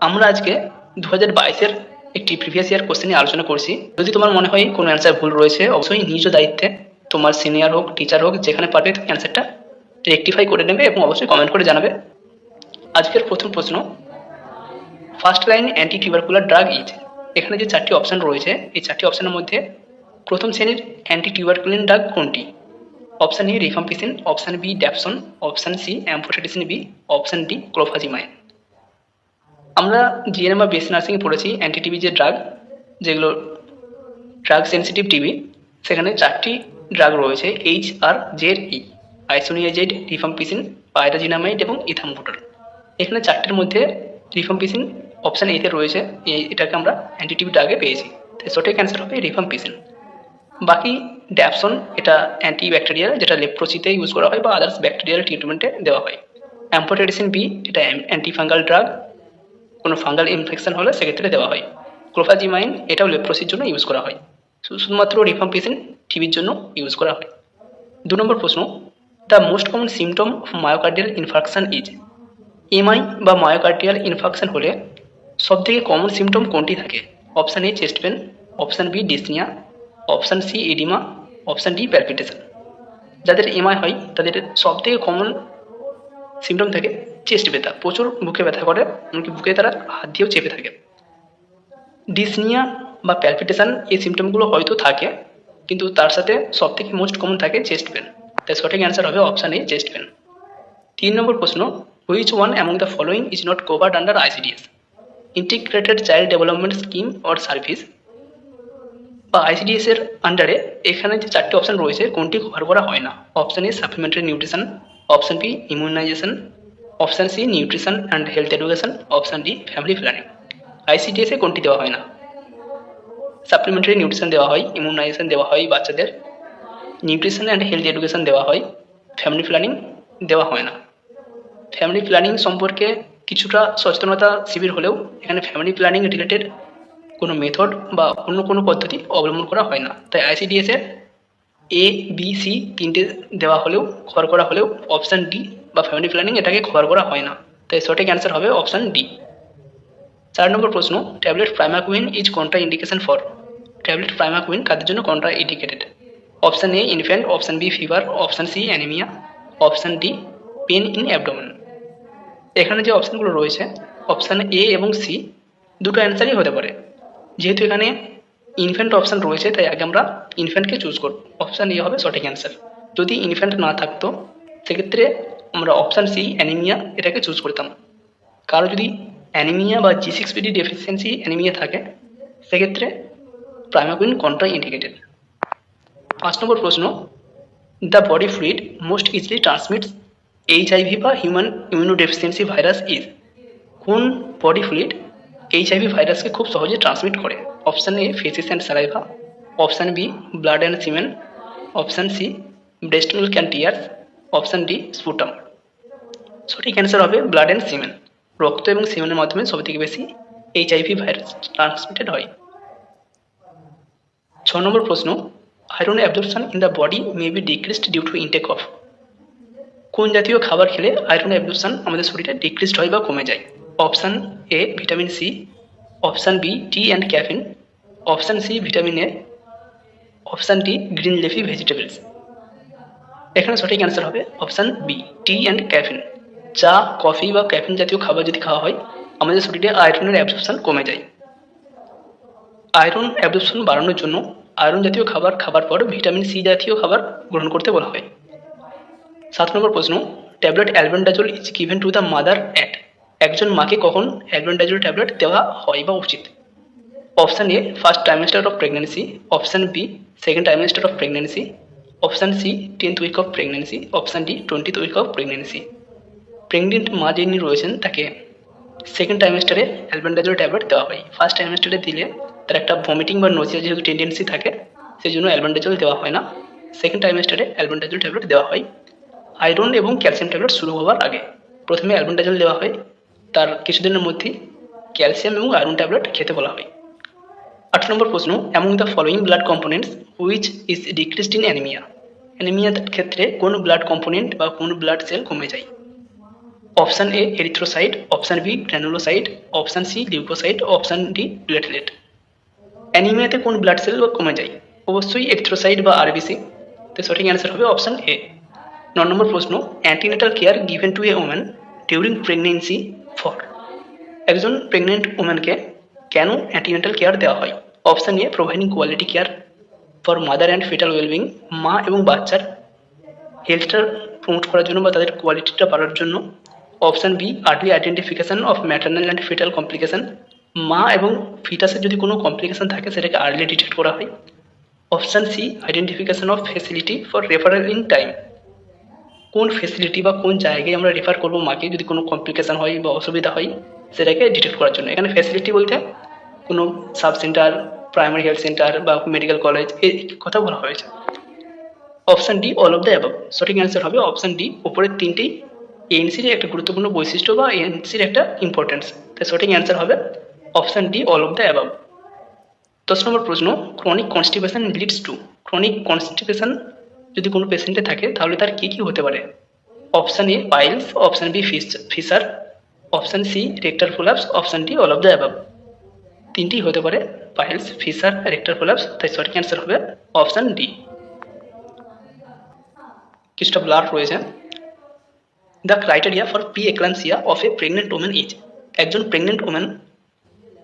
আমরা আজকে 2022-এর একটি প্রিভিয়াস ইয়ার কোশ্চেন নিয়ে আলোচনা করছি। যদি তোমার মনে হয় কোনো অ্যান্সার ভুল রয়েছে, অবশ্যই নিজ দায়িত্বে তোমার সিনিয়র হোক, টিচার হোক, যেখানে পারবে তুমি অ্যান্সারটা রেকটিফাই করে নেবে এবং অবশ্যই কমেন্ট করে জানাবে। আজকের প্রথম প্রশ্ন, first line anti tubercular drug is. এখানে যে চারটি অপশান রয়েছে, এই চারটি অপশানের মধ্যে প্রথম শ্রেণীর অ্যান্টি টিউবারকুলিন ড্রাগ কোনটি? Option A rifampicin, option B dapsone, option C amphotericin B, option D clofazimine. আমরা জিএনএম বা বিএসসি নার্সিংয়ে পড়েছি অ্যান্টি টিবি যে ড্রাগ, যেগুলো ড্রাগ সেন্সিটিভ টিবি, সেখানে চারটি ড্রাগ রয়েছে HRZE: আইসোনিয়াজেড, রিফাম্পিসিন, পাইরাজিনামাইড এবং ইথাম্বুটল। এখানে চারটির মধ্যে রিফাম্পিসিন অপশান এতে রয়েছে, এটাকে আমরা অ্যান্টি টিবি ড্রাগে পেয়েছি, তাই সঠিক অ্যান্সার হবে রিফাম্পিসিন। বাকি ড্যাপসন এটা অ্যান্টি ব্যাকটেরিয়াল, যেটা লেপ্রোসিতে ইউজ করা হয় বা আদার্স ব্যাকটেরিয়াল ট্রিটমেন্টে দেওয়া হয়। অ্যাম্ফোটেরিসিন বি এটা অ্যান্টি ফাঙ্গাল ড্রাগ, কোনো ফাঙ্গাল ইনফেকশন হলে সেক্ষেত্রে দেওয়া হয়। ক্লোফাজিমাইন এটাও লেপ্রোসির জন্য ইউজ করা হয়। শুধুমাত্র রিফাম্পিসিন টিবির জন্য ইউজ করা হয়। 2 নম্বর প্রশ্ন, the most common symptom of myocardial infarction is. MI বা মায়োকার্ডিয়াল ইনফার্কশন হলে সবথেকে কমন সিমটম কোনটি থাকে? Option A chest pain, option B dyspnoea, option C oedema, option D palpitation. যাদের এমআই হয় তাদের সবথেকে কমন সিমটম থাকে চেস্ট ব্যথা, প্রচুর বুকে ব্যথা করে, এমনকি বুকে তারা হাত দিয়েও চেপে থাকে। ডিসনিয়া বা প্যালপিটেশন এই সিমটমগুলো হয়তো থাকে, কিন্তু তার সাথে সবথেকে মোস্ট কমন থাকে চেস্ট পেন, তাই সঠিক অ্যান্সার হবে অপশান এ চেস্ট পেন। 3 নম্বর প্রশ্ন, which one among the following is not covered under ICDS? Integrated child development scheme or service বা আইসিডিএস এর আন্ডারে এখানে যে চারটি অপশান রয়েছে কোনটি কভার করা হয় না? Option A supplementary nutrition, option B immunization, option C nutrition and health education, option D family planning. ICDS এ কোনটি দেওয়া হয় না? সাপ্লিমেন্টারি নিউট্রিশন দেওয়া হয়, ইমিউনাইজেশন দেওয়া হয় বাচ্চাদের, নিউট্রিশন অ্যান্ড হেলথ এডুকেশন দেওয়া হয়, ফ্যামিলি প্ল্যানিং দেওয়া হয় না। ফ্যামিলি প্ল্যানিং সম্পর্কে কিছুটা সচেতনতা শিবির হলেও এখানে ফ্যামিলি প্ল্যানিং রিলেটেড কোনো মেথড বা অন্য কোনো পদ্ধতি অবলম্বন করা হয় না, তাই আইসিডিএস এর ABC তিনটে দেওয়া হলেও কভার করা হলেও অপশান ডি বা ফ্যামিলি প্ল্যানিং এটাকে কভার করা হয় না, তাই সঠিক অ্যান্সার হবে অপশান ডি। 4 নম্বর প্রশ্ন, tablet primaquine is contraindication for. Tablet primaquine কাদের জন্য contraindicated? Option A infant, option B fever, option C anaemia, option D pain in abdomen. এখানে যে অপশানগুলো রয়েছে অপশান এ এবং সি দুটো অ্যান্সারই হতে পারে। যেহেতু এখানে ইনফ্যান্ট অপশান রয়েছে তাই আগে আমরা ইনফ্যান্টকে চুজ করব, অপশান এ হবে সঠিক অ্যান্সার। যদি ইনফ্যান্ট না থাকতো সেক্ষেত্রে আমরা অপশান সি অ্যানিমিয়া এটাকে চুজ করতাম। কারো যদি অ্যানিমিয়া বা G6PD ডেফিসিয়েন্সি অ্যানিমিয়া থাকে সেক্ষেত্রে প্রাইমাকুইন কন্ট্রা ইন্ডিকেটেড। 5 নম্বর প্রশ্ন, the body fluid most easily transmits HIV বা হিউম্যান ইমিউনোডেফিসিয়েন্সি ভাইরাস ইজ। কোন বডি ফ্লুইড HIV ভাইরাসকে খুব সহজে ট্রান্সমিট করে? Option A faeces and saliva, option B blood and semen, option C breast milk and tears, option D sputum. সঠিক answer হবে blood and semen. রক্ত এবং সিমেনের মাধ্যমে সবথেকে বেশি HIV ভাইরাস ট্রান্সমিটেড হয়। 6 নম্বর প্রশ্ন, iron absorption in the body may be decreased due to intake of. কোন জাতীয় খাবার খেলে আয়রন অ্যাবজর্পশন আমাদের শরীরে ডিক্রিসড হয় বা কমে যায়? Option A vitamin C, option B tea and caffeine, option C vitamin A, option D green leafy vegetables. এখানে সঠিক অ্যান্সার হবে option B tea and caffeine. চা, কফি বা ক্যাফিন জাতীয় খাবার যদি খাওয়া হয় আমাদের শরীরে আয়রনের অ্যাবজর্পশন কমে যায়। আয়রন অ্যাবজর্পশন বাড়ানোর জন্য আয়রন জাতীয় খাবার খাবার পর ভিটামিন সি জাতীয় খাবার গ্রহণ করতে বলা হয়। 7 নম্বর প্রশ্ন, tablet albendazole is given to the mother at. একজন মাকে কখন অ্যালবেন্ডাজোল ট্যাবলেট দেওয়া হয় বা উচিত? Option A first trimester of pregnancy, option B second trimester of pregnancy, option C 10th week of pregnancy, option D 20th week of pregnancy. Pregnant মা যিনি রয়েছেন তাকে সেকেন্ড ট্রাইমেস্টারে অ্যালবেন্ডাজোল ট্যাবলেট দেওয়া হয়। ফার্স্ট ট্রাইমেস্টারে দিলে তার একটা ভমিটিং বা নোজিয়া যেহেতু টেন্ডেন্সি থাকে সেই জন্য অ্যালবেন্ডাজোল দেওয়া হয় না। সেকেন্ড ট্রাইমেস্টারে অ্যালবেন্ডাজোল ট্যাবলেট দেওয়া হয় আয়রন এবং ক্যালসিয়াম ট্যাবলেট শুরু হওয়ার আগে। প্রথমে অ্যালবেন্ডাজোল দেওয়া হয়, তার কিছুদিনের মধ্যেই ক্যালসিয়াম এবং আয়রন ট্যাবলেট খেতে বলা হয়। 8 নম্বর প্রশ্ন, among the following blood components which is decreased in anaemia. অ্যানিমিয়ার ক্ষেত্রে কোন ব্লাড কম্পোনেন্ট বা কোন ব্লাড সেল কমে যায়? Option A erythrocyte, option B granulocyte, option C leucocyte, option D platelet. অ্যানিমিয়াতে কোন ব্লাড সেল কমে যায়? অবশ্যই এরিথ্রোসাইট বা আরবিসি। তো সঠিক অ্যান্সার হবে অপশান এ। 9 নম্বর প্রশ্ন, antenatal care given to a woman during pregnancy for. একজন প্রেগনেন্ট ওম্যানকে কেন অ্যান্টিনেটাল কেয়ার দেওয়া হয়? Option A providing quality care for mother and fetal wellbeing, মা এবং বাচ্চার হেলথটা প্রমোট করার জন্য বা তাদের কোয়ালিটিটা বাড়ার জন্য। Option B early identification of maternal and fetal complication, মা এবং ফিটাসের যদি কোনো কমপ্লিকেশন থাকে সেটাকে আর্লি ডিটেক্ট করা হয়। Option C identification of facility for referral in time, কোন ফেসিলিটি বা কোন জায়গায় আমরা রেফার করবো মাকে যদি কোনো কমপ্লিকেশন হয় বা অসুবিধা হয় সেটাকে ডিটেক্ট করার জন্য। এখানে ফেসিলিটি বলতে কোনো sub centre, primary health centre বা মেডিকেল কলেজ এই কথা বলা হয়েছে। Option D all of the above. সঠিক অ্যান্সার হবে অপশান ডি। উপরের তিনটি এএনসির একটা গুরুত্বপূর্ণ বৈশিষ্ট্য বা এএনসির একটা ইম্পর্টেন্স, তাই সঠিক অ্যান্সার হবে option D all of the above. 10 নম্বর প্রশ্ন, chronic constipation leads to. Chronic constipation যদি কোনো পেশেন্টে থাকে তাহলে তার কী কী হতে পারে? Option A piles, option B fissure, option C rectal prolapse, option D all of the above. তিনটি হতে পারে, পাইলস, ফিসার, রেক্টার প্রোলাপস, তাই সঠিক অ্যান্সার হবে অপশান ডি। কিছুটা ব্লার রয়েছে। The criteria for pre eclampsia of a pregnant women is. একজন pregnant women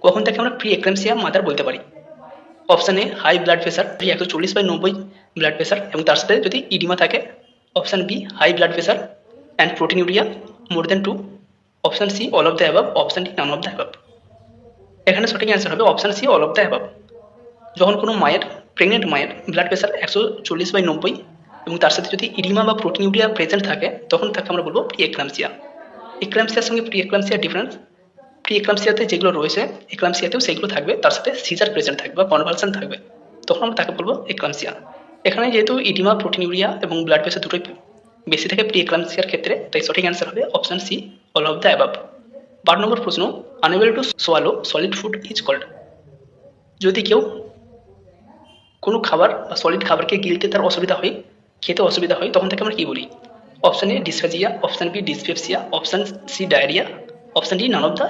কখন তাকে আমরা প্রি এক্লামসিয়া মাদার বলতে পারি? Option A high blood pressure, 140/90 blood pressure এবং তার সাথে যদি ইডিমা থাকে। Option B high blood pressure and proteinuria more than 2, option C all of the above, option D none of the above. এখানে সঠিক answer হবে option C all of the above. যখন কোনো মায়ের, প্রেগনেন্ট মায়ের ব্লাড প্রেশার 140/90 এবং তার সাথে যদি ইডিমা বা প্রোটিনিউরিয়া প্রেজেন্ট থাকে তখন তাকে আমরা বলবো প্রি এক্লামসিয়া। এক্লামসিয়ার সঙ্গে প্রি এক্লামসিয়ার ডিফারেন্স, প্রি এক্লামসিয়াতে যেগুলো রয়েছে এক্লামসিয়াতেও সেগুলো থাকবে, তার সাথে সিজার প্রেজেন্ট থাকবে বা কনভালশন থাকবে, তখন আমরা তাকে বলবো এক্লামসিয়া। এখানে যেহেতু ইডিমা, প্রোটিনিউরিয়া এবং ব্লাড প্রেশার দুটোই বেশি থাকে প্রি এক্লামসিয়ার ক্ষেত্রে, তাই সঠিক অ্যান্সার হবে option C all of the above. 12 number প্রশ্ন, unable to swallow solid food is called. যদি কেউ কোনো খাবার বা সলিড খাবারকে গিলতে তার অসুবিধা হয়, খেতে অসুবিধা হয়, তখন তাকে আমরা কী বলি? Option A dysphagia, option B dyspepsia, option C diarrhoea, option D none of the.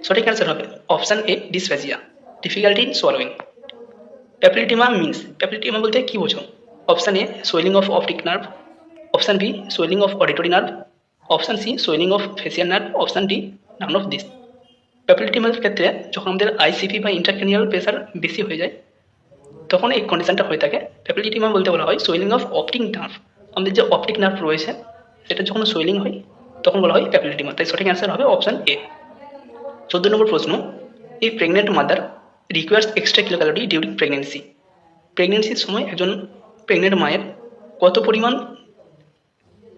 সঠিক অ্যান্সার হবে option A dysphagia, difficulty in swallowing. Papilloedema means, papilloedema বলতে কী বোঝো? Option A swelling of optic nerve, option B swelling of auditory nerve, option C swelling of facial nerve, option D none of this. প্যাপিলিটিমার ক্ষেত্রে যখন আমাদের ICP বা intracranial pressure বেশি হয়ে যায় তখন এই কন্ডিশনটা হয়ে থাকে। প্যাপিলিটিমা বলতে বলা হয় সোয়েলিং অফ অপটিক নার্ভ, আমাদের যে অপটিক নার্ভ রয়েছে সেটা যখন সোয়েলিং হয় তখন বলা হয় প্যাপিলিটিমা, তাই সঠিক অ্যান্সার হবে অপশান এ। 14 নম্বর প্রশ্ন, এই pregnant mother requires extra kilo calorie during pregnancy. প্রেগনেন্সির সময় একজন প্রেগনেন্ট মায়ের কত পরিমাণ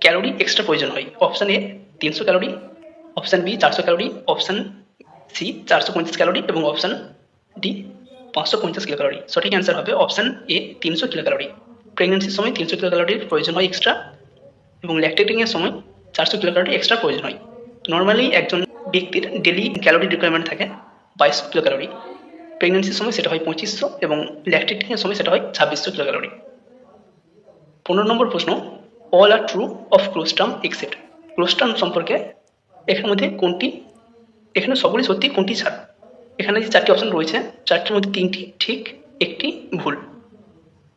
ক্যালোরি এক্সট্রা প্রয়োজন হয়? Option A 300 calorie, option B 400 calorie, option C 450 calorie এবং অপশান ডি 550 কিলো ক্যালোরি। সঠিক অ্যান্সার হবে অপশান এ 300 কিলো ক্যালোরি। প্রেগনেন্সির সময় 300 কিলো ক্যালোরির প্রয়োজন হয় এক্সট্রা এবং ল্যাকটেটিংয়ের সময় 400 কিলো ক্যালোরি এক্সট্রা প্রয়োজন হয়। নর্মালি একজন ব্যক্তির ডেলি ক্যালোরি রিকোয়ারমেন্ট থাকে 2200 কিলো ক্যালোরি, প্রেগনেন্সির সময় সেটা হয় 2500 এবং ল্যাকটেটিংয়ের সময় সেটা হয় 2600 কিলো ক্যালোরি। 15 নম্বর প্রশ্ন, all are true of colostrum except. Colostrum সম্পর্কে এখানের মধ্যে কোনটি, এখানে সবগুলি সত্যি, কোনটি ছাড়? এখানে যে 4টি অপশান রয়েছে 4টির মধ্যে 3টি ঠিক, একটি ভুল।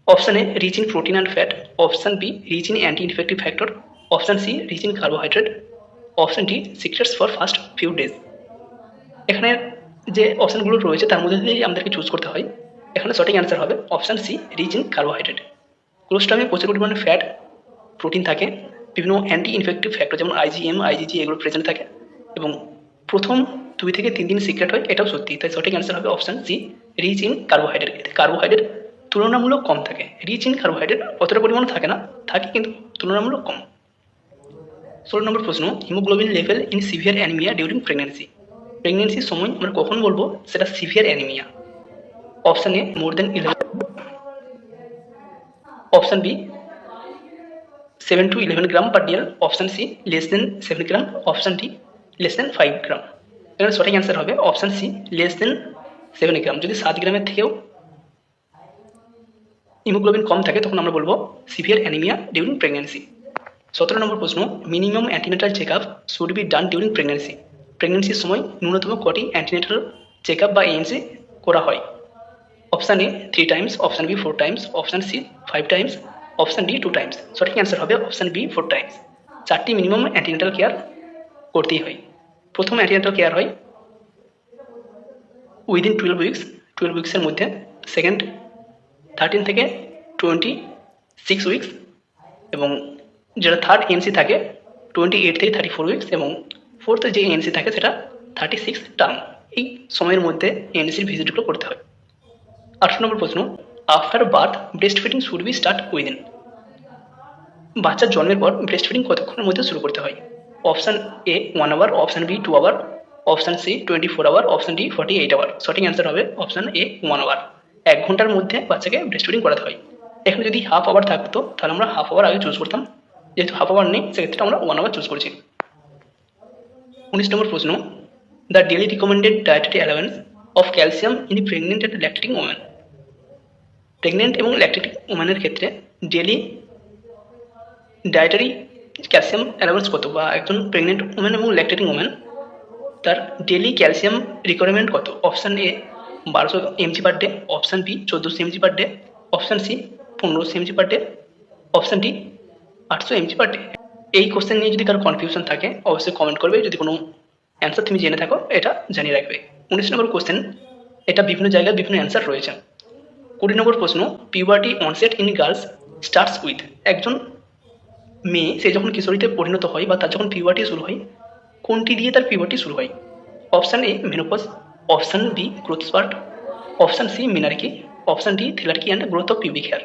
Option A rich in protein and fat, option B rich in anti infective factor, option C rich in carbohydrate, option D secrets for first few days. এখানে যে অপশানগুলো রয়েছে তার মধ্যে দিয়ে আমাদেরকে চুজ করতে হয়। এখানে সঠিক অ্যান্সার হবে option C rich in carbohydrate. ক্লোস্ট্রামে প্রচুর পরিমাণে ফ্যাট, প্রোটিন থাকে, বিভিন্ন অ্যান্টি ইনফেক্টিভ ফ্যাক্টর যেমন আইজিএম, আইজিজি এগুলো প্রেজেন্ট থাকে এবং প্রথম 2 থেকে 3 দিন সিক্রেট হয়, এটাও সত্যি, তাই সঠিক অ্যান্সার হবে option C rich in carbohydrate. এতে কার্বোহাইড্রেট তুলনামূলক কম থাকে, রিচ ইন কার্বোহাইড্রেট অতটা পরিমাণে থাকে না, থাকে কিন্তু তুলনামূলক কম। 16 নম্বর প্রশ্ন, haemoglobin level in severe anaemia during pregnancy. প্রেগনেন্সির সময় আমরা কখন বলবো সেটা severe anaemia? Option A more than 11, option B 7 to 11 gram per dear, option C less than 7 gram, option D less than 5 gram. এখানে সঠিক অ্যান্সার হবে option C less than 7 gram. যদি 7 গ্রামের থেকেও হিমোগ্লোবিন কম থাকে তখন আমরা বলবো severe anaemia during pregnancy. 17 number প্রশ্ন, minimum antenatal check up should be done during pregnancy. প্রেগনেন্সির সময় ন্যূনতম কটি অ্যান্টিনেটাল চেক আপ বা এএনসি করা হয়? Option A 3 times, option B 4 times, option C 5 times, option D 2 times. সঠিক অ্যান্সার হবে অপশান বি 4 টাইমস। 4টি মিনিমাম অ্যান্টিনেটাল কেয়ার করতেই হয়। প্রথম অ্যান্টিনেটাল কেয়ার হয় উইদিন 12 উইক্সের মধ্যে, সেকেন্ড 13 থেকে 26 উইক্স, এবং যেটা থার্ড এএনসি থাকে 28 থেকে 34 উইক্স, এবং ফোর্থ যে এএনসি থাকে সেটা 36 টার্ম। এই সময়ের মধ্যে এএনসির ভিজিটগুলো করতে হয়। 18 নম্বর প্রশ্ন, after birth breast feeding should be start within. বাচ্চার জন্মের পর ব্রেস্ট ফিডিং কতক্ষণের মধ্যে শুরু করতে হয়? Option A 1 hour, option B 2 hour, option C 24 hour, option D 48 hour. সঠিক অ্যান্সার হবে অপশান এ 1 আওয়ার। 1 ঘন্টার মধ্যে বাচ্চাকে ব্রেস্ট ফিডিং করাতে হয়। এখানে যদি হাফ আওয়ার থাকতো তাহলে আমরা হাফ আওয়ার আগে চুজ করতাম, যেহেতু হাফ আওয়ার নেই সেক্ষেত্রে আমরা 1 আওয়ার চুজ করছি। 19 নম্বর প্রশ্ন, the daily recommended dietary allowance of calcium in the pregnant and lactating women. Pregnant এবং ল্যাকটেটিং ওমেনের ক্ষেত্রে ডেলি ডায়েটারি ক্যালসিয়াম অ্যালাওয়েন্স কত, বা একজন প্রেগনেন্ট ওমেন এবং ল্যাকটেটিং ওমেন তার ডেলি ক্যালসিয়াম রিকোয়ারমেন্ট কত? Option A 1200 mg per day, option B 1400 mg per day, option C 1500 mg per day, option D 800 mg per day. এই question নিয়ে যদি কারো কনফিউশন থাকে অবশ্যই কমেন্ট করবে, যদি কোনো অ্যান্সার তুমি জেনে থাকো এটা জানিয়ে রাখবে। 19 নম্বর কোশ্চেন, এটা বিভিন্ন জায়গায় বিভিন্ন অ্যান্সার রয়েছে। 20 নম্বর প্রশ্ন, puberty onset in girls starts with. একজন মেয়ে সে যখন কিশোরীতে পরিণত হয় বা তার যখন পিউবার্টি শুরু হয়, কোনটি দিয়ে তার পিউবার্টি শুরু হয়? Option A menopause, option B growth spurt, option C menarche, option D thelarche and growth of pubic hair.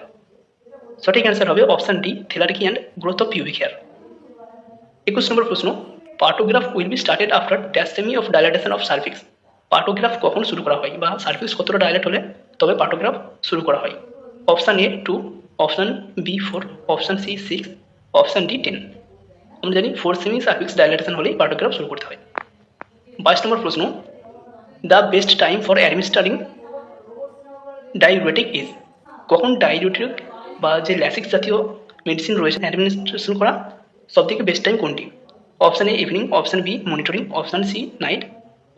সঠিক অ্যান্সার হবে option D thelarche and growth of pubic hair. 21 নম্বর প্রশ্ন, partograph will be started after dash semi of dilatation of cervix. Partograph কখন শুরু করা হয় বা cervix কতটা ডাইলেট হলে তবে পার্টোগ্রাফ শুরু করা হয়? Option A 2, option B 4, option C 6, option D 10। আমরা জানি 4 সেমি সার্ভিক্স ডাইলেটেশন হলেই পার্টোগ্রাফ শুরু করতে হয়। 22 নম্বর প্রশ্ন, the best time for administering diuretic is. কখন ডাইউরেটিক বা যে ল্যাসিক্স জাতীয় মেডিসিন রয়েছে অ্যাডমিনিস্ট্রেশন করা সবথেকে বেস্ট টাইম কোনটি? Option A evening, option B monitoring, option C night,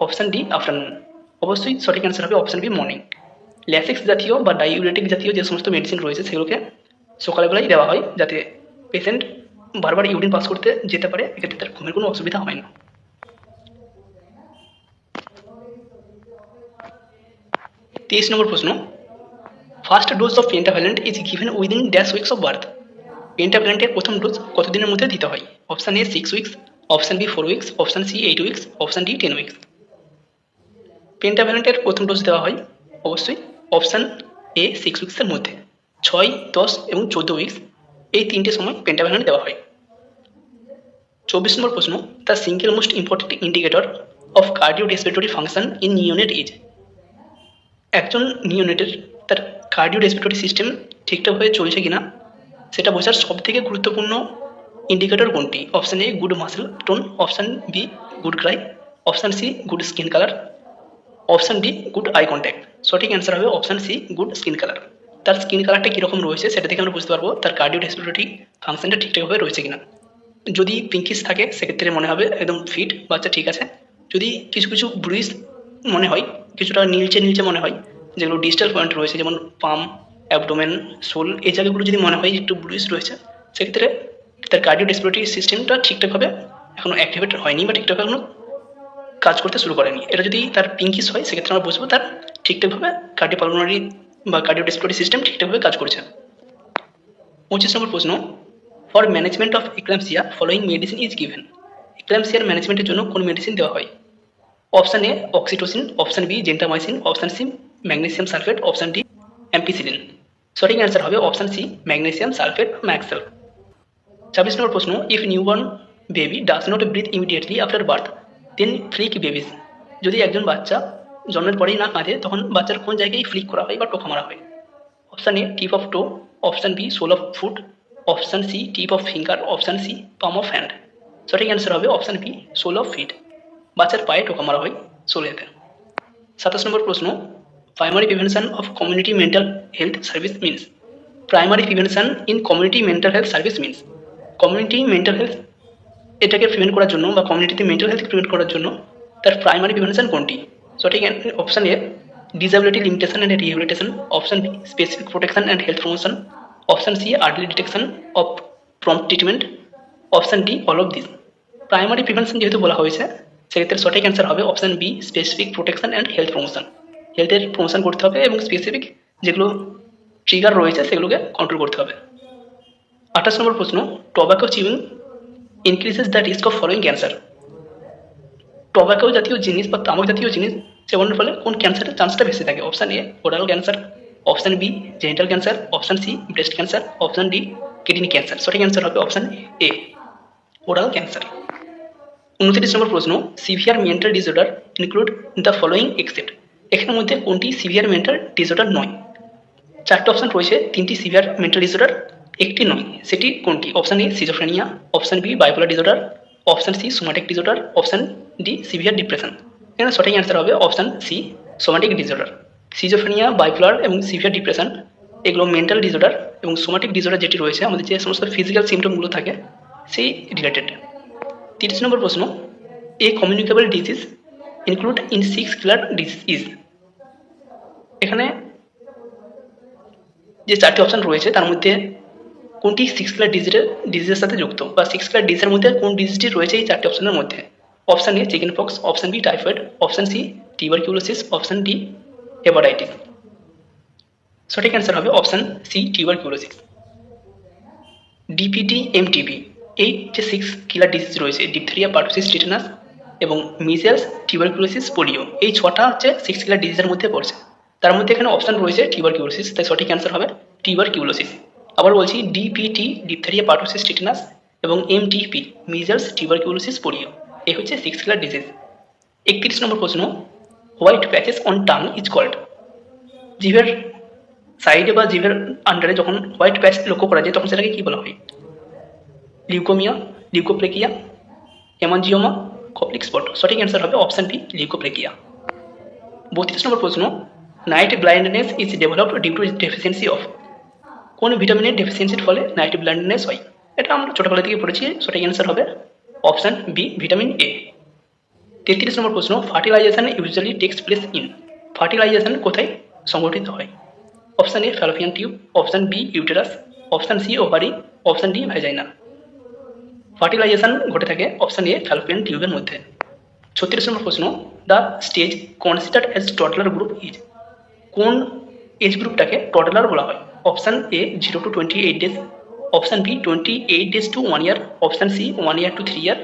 option D afternoon. অবশ্যই সঠিক অ্যান্সার হবে অপশান বি মর্নিং। ল্যাসিক্স জাতীয় বা ডাইউরেটিক জাতীয় যে সমস্ত মেডিসিন রয়েছে সেগুলোকে সকালবেলায় দেওয়া হয়, যাতে পেশেন্ট বারবার ইউরিন পাস করতে যেতে পারে, এক্ষেত্রে তার ঘুমের কোনো অসুবিধা হয় না। 23 নম্বর প্রশ্ন, first dose of pentavalent is given within dash weeks of birth. পেন্টাভ্যালেন্টের প্রথম ডোজ কতদিনের মধ্যে দিতে হয়? Option A 6 weeks, option B 4 weeks, option C 8 weeks, option D 10 weeks. পেন্টাভ্যালেন্টের প্রথম ডোজ দেওয়া হয় অবশ্যই অপশান এ 6 উইক্সের মধ্যে। 6, 10 এবং 14 উইক্স এই তিনটে সময় পেন্টাভ্যালেন্ট দেওয়া হয়। 24 নম্বর প্রশ্ন, the single most important indicator of cardio respiratory function in neonate is. একজন নিওনেটের তার কার্ডিও রেসপিরেটরি সিস্টেম ঠিকঠাকভাবে চলছে কিনা সেটা বোঝার সব থেকে গুরুত্বপূর্ণ ইন্ডিকেটর কোনটি? Option A good muscle tone, option B good cry, option C good skin colour, option D good eye contact. সঠিক অ্যান্সার হবে option C good skin colour. তার স্কিন কালারটা কীরকম রয়েছে সেটা থেকে আমরা বুঝতে পারবো তার কার্ডিও রেসপিরেটরি ফাংশনটা ঠিকঠাকভাবে রয়েছে কিনা। যদি পিঙ্কিশ থাকে সেক্ষেত্রে মনে হবে একদম ফিট, বাচ্চা ঠিক আছে। যদি কিছু কিছু ব্রুইজ মনে হয়, কিছুটা নীলচে নীলচে মনে হয়, যেগুলো ডিজিটাল পয়েন্ট রয়েছে যেমন পাম, অ্যাবডোমেন, সোল, এই জায়গাগুলো যদি মনে হয় একটু ব্রুইজ রয়েছে সেক্ষেত্রে তার কার্ডিও রেসপিরেটরি সিস্টেমটা ঠিকঠাকভাবে এখনও অ্যাক্টিভেট হয়নি বা ঠিকঠাক এখনো কাজ করতে শুরু করেনি। এটা যদি তার পিঙ্কিশ হয় সেক্ষেত্রে আমরা বুঝবো তার ঠিকঠাকভাবে কার্ডিওপালমোনারি বা কার্ডিও রেসপিরেটরি সিস্টেম ঠিকঠাকভাবে কাজ করছে। 25 নম্বর প্রশ্ন, for management of eclampsia following medicine is given. এক্লাম্পসিয়ার ম্যানেজমেন্টের জন্য কোন মেডিসিন দেওয়া হয়? Option A oxytocin, option B gentamicin, option C magnesium sulphate, option D ampicillin. সঠিক অ্যান্সার হবে অপশান সি ম্যাগনেসিয়াম সালফেট ম্যাক্সেল। 26 নম্বর প্রশ্ন, if newborn baby does not breathe immediately after birth then flick babies. যদি একজন বাচ্চা জন্মের পরেই না কাঁদে তখন বাচ্চার কোন জায়গায় ফ্লিক করা হয় বা টোকা মারা হয়? Option A tip of toe, option B sole of foot, option C tip of finger, option C palm of hand. সঠিক অ্যান্সার হবে option B sole of feet. বাচ্চার পায়ে টোকা মারা হয় সোলেতে। 27 নম্বর প্রশ্ন, primary prevention of community mental health service means. Primary prevention in community mental health service means. Community mental health এটাকে প্রিভেন্ট করার জন্য বা কমিউনিটিতে মেন্টাল হেলথ প্রিভেন্ট করার জন্য তার প্রাইমারি প্রিভেনশন কোনটি? সঠিক option A disability limitation and rehabilitation, option B specific protection and health promotion, option C early detection of prompt treatment, option D all of this. Primary prevention যেহেতু বলা হয়েছে সেক্ষেত্রে সঠিক অ্যান্সার হবে option B specific protection and health promotion. হেলথের promotion করতে হবে এবং স্পেসিফিক যেগুলো ট্রিগার রয়েছে সেগুলোকে কন্ট্রোল করতে হবে। 28 নম্বর প্রশ্ন, tobacco chewing increases the risk of following cancer. Tobacco জাতীয় জিনিস বা তামাক জাতীয় জিনিস সেবনের ফলে কোন ক্যান্সারের চান্সটা বেশি থাকে? Option A oral cancer, option B genital cancer, option C breast cancer, option D kidney cancer. সঠিক অ্যান্সার হবে option A oral cancer. 29 number প্রশ্ন, severe mental disorder include the following except. এখানের মধ্যে কোনটি সিভিয়ার মেন্টাল ডিসঅর্ডার নয়? চারটি option রয়েছে, তিনটি সিভিয়ার মেন্টাল ডিসঅর্ডার, একটি নয়, সেটি কোনটি? Option A schizophrenia, option B bipolar disorder, option C somatic disorder, option D severe depression. এখানে সঠিক অ্যান্সার হবে option C somatic disorder. Schizophrenia, bipolar এবং সিভিয়ার ডিপ্রেশন এগুলো মেন্টাল ডিসঅর্ডার, এবং সোমাটিক ডিসঅর্ডার যেটি রয়েছে আমাদের যে সমস্ত ফিজিক্যাল সিমটমগুলো থাকে সেই রিলেটেড। 30 নম্বর প্রশ্ন, a communicable disease include in 6 killer disease. এখানে যে চারটি অপশন রয়েছে তার মধ্যে কোনটি 6 কিলার ডিজিজের সাথে যুক্ত, বা 6 কিলার ডিজিজের মধ্যে কোন ডিজিজটি রয়েছে এই চারটি অপশনের মধ্যে? Option A chicken pox, option B typhoid, option C tuberculosis, option D hepatitis. সঠিক অ্যান্সার হবে option C tuberculosis. DPT MTB এই যে 6 কিলার ডিজিজ রয়েছে, ডিপথেরিয়া, পার্টোসিস, টিটানাস এবং মিজেলস, টিউবারকিউলোসিস, পোলিও, এই 6টা হচ্ছে 6 কিলার ডিজিজের মধ্যে পড়ছে। তার মধ্যে এখানে অপশন রয়েছে টিউবারকিউলোসিস, তাই সঠিক অ্যান্সার হবে টিউবারকিউলোসিস। আবার বলছি, ডিপিটি ডিপথেরিয়া, পার্টোসিস, টিটানাস এবং এমটিপি মিজেলস, টিউবারকিউলোসিস, পোলিও, এই হচ্ছে 6 কিলার ডিজিজ। 31 নম্বর প্রশ্ন, white patches on tongue is called. জিভের সাইডে বা জিভের আন্ডারে যখন হোয়াইট প্যাচ লক্ষ্য করা যায় তখন সেটাকে কি বলা হয়? Leukaemia, leukoplakia, haemangioma, Koplik spot. সঠিক অ্যান্সার হবে অপশন বি লিউকোপ্লেকিয়া। 32 নম্বর প্রশ্ন, night blindness is developed due to deficiency of. কোন ভিটামিনের ডেফিসিয়েন্সির ফলে নাইট ব্লাইন্ডনেস হয়? এটা আমরা ছোটবেলা থেকে পড়েছি, সঠিক অ্যান্সার হবে option B vitamin A. 33 number প্রশ্ন, fertilisation usually takes place in. Fertilisation কোথায় সংঘটিত হয়? Option A fallopian tube, option B uterus, option C ovary, option D vagina. Fertilisation ঘটে থাকে অপশন এ ফ্যালোপিয়ান টিউবের মধ্যে। 36 নম্বর প্রশ্ন, the stage considered as toddler group is. কোন এজ গ্রুপটাকে টডলার বলা হয়? Option A 0 to 28 days, option B 28 days to 1 year, option C 1 year to 3 year,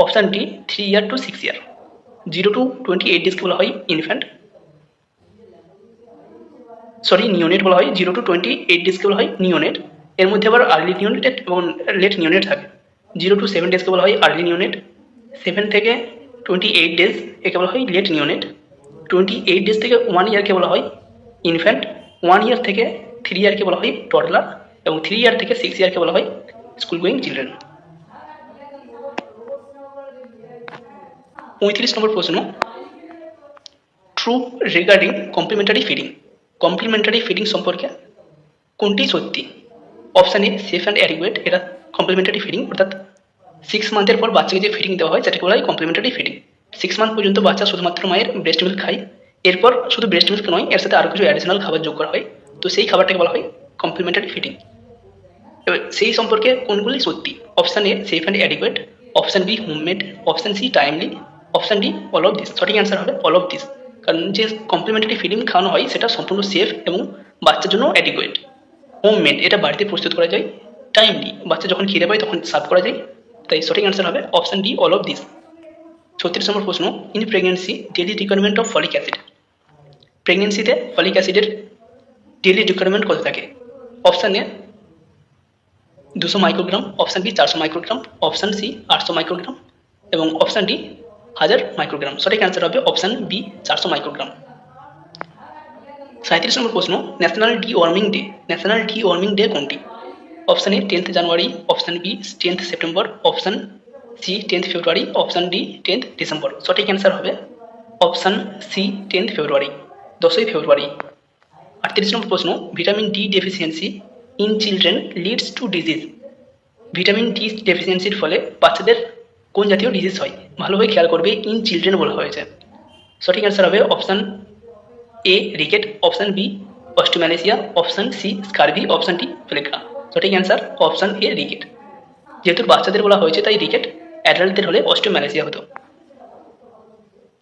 option D 3 year to 6 year. 0 to 28 ডেজকে বলা হয় ইনফ্যান্ট, নিওনেট বলা হয়। 0 to 28 ডেজকে বলা হয় নিওনেট। এর মধ্যে আবার আর্লি নিওনেট এবং লেট নিওনেট থাকে। 0 to 7 ডেজকে বলা হয় আর্লি নিওনেট, 7 থেকে 28 ডেজ একে বলা হয় লেট নিওনেট, 28 ডেজ থেকে 1 ইয়ারকে বলা হয় ইনফ্যান্ট, 1 ইয়ার থেকে 3 ইয়ারকে বলা হয় টডলার, এবং 3 ইয়ার থেকে 6 ইয়ারকে বলা হয় স্কুল গোয়িং চিলড্রেন। 35 নম্বর প্রশ্ন, true regarding complimentary feeding. Complimentary feeding সম্পর্কে কোনটি সত্যি? Option A safe and adequate, এটা কমপ্লিমেন্টারি ফিডিং, অর্থাৎ 6 মান্থের পর বাচ্চাকে যে ফিডিং দেওয়া হয় সেটাকে বলা হয় কমপ্লিমেন্টারি ফিডিং। 6 মান্থ পর্যন্ত বাচ্চা শুধুমাত্র মায়ের ব্রেস্ট মিল্ক খায়, এরপর শুধু ব্রেস্ট মিল্ক নয় এর সাথে আরও কিছু অ্যাডিশনাল খাবার যোগ করা হয়, তো সেই খাবারটাকে বলা হয় কমপ্লিমেন্টারি ফিডিং। এবার সেই সম্পর্কে কোনগুলি সত্যি? Option A safe and adequate, option B homemade, option C timely, option D all of this. সঠিক অ্যান্সার হবে অল অফ দিস, কারণ যে কমপ্লিমেন্টারি ফিডিং খাওয়ানো হয় সেটা সম্পূর্ণ সেফ এবং বাচ্চার জন্য অ্যাডিকুয়েট। হোমমেড, এটা বাড়িতে প্রস্তুত করা যায়, টাইমলি, বাচ্চা যখন খিদে পায় তখন সার্ভ করা যায়, তাই সঠিক অ্যান্সার হবে option D all of this. 36 নম্বর প্রশ্ন, in pregnancy daily requirement of folic acid. প্রেগনেন্সিতে ফলিক অ্যাসিডের ডেলি রিকোয়ারমেন্ট কত থাকে? Option A 200 microgram, option B 400 microgram, option C 800 microgram এবং অপশান ডি 1000 মাইক্রোগ্রাম। সঠিক অ্যান্সার হবে অপশান বি 400 মাইক্রোগ্রাম। 37 নম্বর প্রশ্ন, national deworming day. National deworming day কোনটি? Option A 10th January, option B 10th September, option C 10th February, option D 10th December. সঠিক answer হবে option C 10th February, 10ই ফেব্রুয়ারি। 38 নম্বর প্রশ্ন, vitamin D deficiency in children leads to disease. Vitamin D ডেফিসিয়েন্সির ফলে বাচ্চাদের কোন জাতীয় ডিজিজ হয়, ভালোভাবে খেয়াল করবে। ইন চিলড্রেন বলা হয়েছে। সঠিক অ্যান্সার হবে option A ricket, option B osteomalacia, option C scurvy, option D pellagra. সঠিক অ্যান্সার অপশান এ রিকেট। যেহেতু বাচ্চাদের বলা হয়েছে তাই রিকেট, অ্যাডাল্টদের হলে অস্টিওম্যালেশিয়া হতো।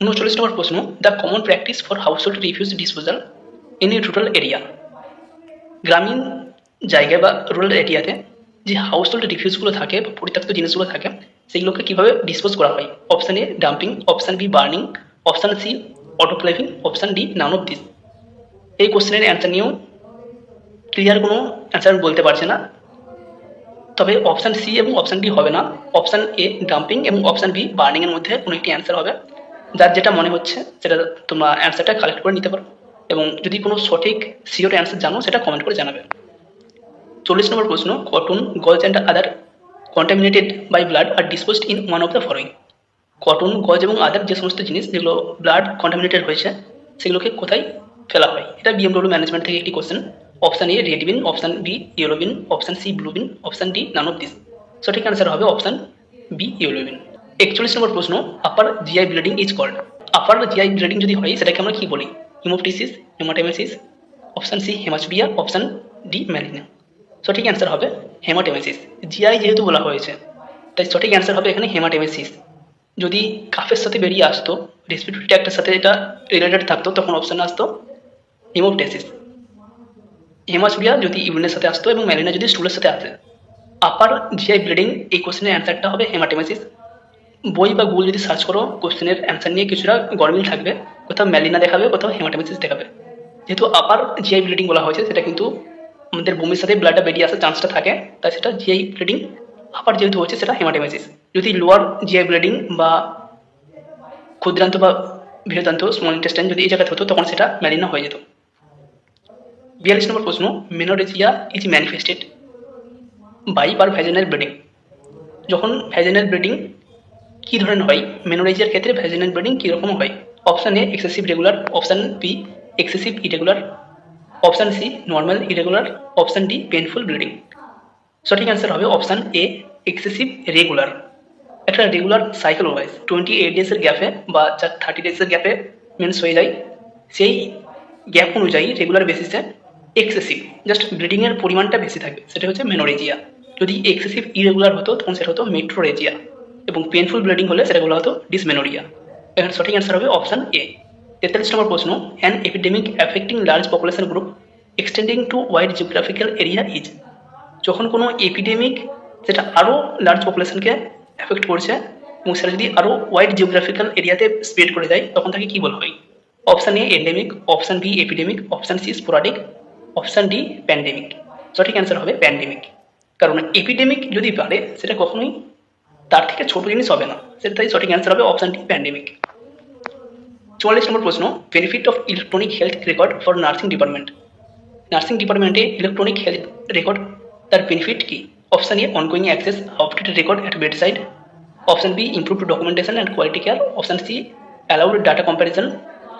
39 নম্বর প্রশ্ন, the common practice for household refuse disposal in a rural area. গ্রামীণ জায়গায় বা রুরাল এরিয়াতে যে হাউসহোল্ড রিফিউজগুলো থাকে বা পরিত্যক্ত জিনিসগুলো থাকে সেগুলোকে কীভাবে ডিসপোজ করা হয়? Option A dumping, option B burning, option C autoclaving, option D none of this. এই কোশ্চেনের অ্যান্সার নিয়েও ক্লিয়ার কোনো অ্যান্সার বলতে পারছে না, তবে অপশান সি এবং অপশান ডি হবে না। অপশান এ ডাম্পিং এবং অপশান বি বার্নিংয়ের মধ্যে কোনো একটি অ্যান্সার হবে। যার যেটা মনে হচ্ছে সেটা তোমরা অ্যান্সারটা কালেক্ট করে নিতে পারো, এবং যদি কোনো সঠিক সিওর অ্যান্সার জানো সেটা কমেন্ট করে জানাবে। 40 নম্বর প্রশ্ন, cotton, gauze and other contaminated by blood are disposed in one of the following. Cotton, gauze এবং আদার যে সমস্ত জিনিস যেগুলো ব্লাড কন্টামিনেটেড হয়েছে সেগুলোকে কোথায় ফেলা হয়? এটা বিএমডব্লিউ ম্যানেজমেন্ট থেকে একটি question. Option A red bin, option B yellow bin, option C blue bin, option D none of this. সঠিক অ্যান্সার হবে অপশান বি ইয়েলো বিন। 41 নম্বর প্রশ্ন, upper GI bleeding is called. Upper GI bleeding যদি হয় সেটাকে আমরা কি বলি? Haemoptysis, haematemesis, option C haematuria, option D melaena. সঠিক অ্যান্সার হবে হেমাটেমেসিস। জিআই যেহেতু বলা হয়েছে তাই সঠিক অ্যান্সার হবে এখানে হেমাটেমেসিস। যদি কাফের সাথে বেরিয়ে আসতো, রেসপিরেটরি ট্র্যাক্টের সাথে এটা রিলেটেড থাকতো, তখন অপশান আসতো হিমোপটেসিস। হেমাচুরিয়া যদি ইউরিনের সাথে আসতো এবং ম্যালিনা যদি স্টুলের সাথে আসে। আপার জিআই ব্লিডিং এই কোশ্চেনের অ্যান্সারটা হবে হেমাটেমেসিস। বই বা গুগল যদি সার্চ করো কোশ্চেনের অ্যান্সার নিয়ে কিছুটা গরমিল থাকবে, কোথাও ম্যালিনা দেখাবে, কোথাও হেমাটেমেসিস দেখাবে। যেহেতু আপার জিআই ব্লিডিং বলা হয়েছে সেটা কিন্তু আমাদের বমির সাথে ব্লাডটা বেরিয়ে আসার চান্সটা থাকে, তাই সেটা জিআই ব্লিডিং। আপার যেহেতু হচ্ছে সেটা হেমাটেমেসিস। যদি লোয়ার জিআই ব্লিডিং বা ক্ষুদ্রান্ত বা বৃহদান্ত স্মল ইন্টেস্টাইন যদি এই জায়গাতে হতো তখন সেটা ম্যালিনা হয়ে যেত। 42 নম্বর প্রশ্ন, menorrhagia is manifested by per vaginal bleeding. যখন ভ্যাজিনাল ব্লিডিং কী ধরনের হয়? মেনোরেজিয়ার ক্ষেত্রে ভ্যাজিনাল ব্লিডিং কীরকম হয়? Option A excessive regular, option B excessive irregular, option C normal irregular, option D painful bleeding. সঠিক অ্যান্সার হবে অপশান এ এক্সেসিভ রেগুলার। একটা রেগুলার সাইকেল ওয়াইজ 28 ডেজের গ্যাপে বা 30 ডেজের গ্যাপে মেন্স হয়ে যায়, সেই গ্যাপ অনুযায়ী রেগুলার বেসিসে এক্সেসিভ জাস্ট ব্লিডিংয়ের পরিমাণটা বেশি থাকবে, সেটা হচ্ছে মেনোরেজিয়া। যদি এক্সেসিভ ইরেগুলার হতো তখন সেটা হতো মেট্রোরেজিয়া, এবং পেনফুল ব্লিডিং হলে সেটা বলা হতো ডিসমেনোরিয়া। এখানে সঠিক অ্যান্সার হবে অপশান এ। 43 নম্বর প্রশ্ন, an epidemic affecting large population group extending to wide geographical area is. যখন কোনো এপিডেমিক যেটা আরও লার্জ পপুলেশনকে এফেক্ট করছে এবং সেটা যদি আরও ওয়াইড জিওগ্রাফিক্যাল এরিয়াতে স্প্রেড করে দেয় তখন তাকে কী বলা হয়? Option A endemic, option B epidemic, option C sporadic, option D pandemic. সঠিক অ্যান্সার হবে প্যান্ডেমিক। কারণ এপিডেমিক যদি বাড়ে সেটা কখনোই তার থেকে ছোট জিনিস হবে না, সেটাই সঠিক অ্যান্সার হবে অপশান ডি প্যান্ডেমিক। 44 নম্বর প্রশ্ন, benefit of electronic health record for nursing department. Nursing ডিপার্টমেন্টে ইলেকট্রনিক হেলথ রেকর্ড তার বেনিফিট কি? Option A ongoing access updated record at bedside, option B improved documentation and quality care, option C allowed data comparison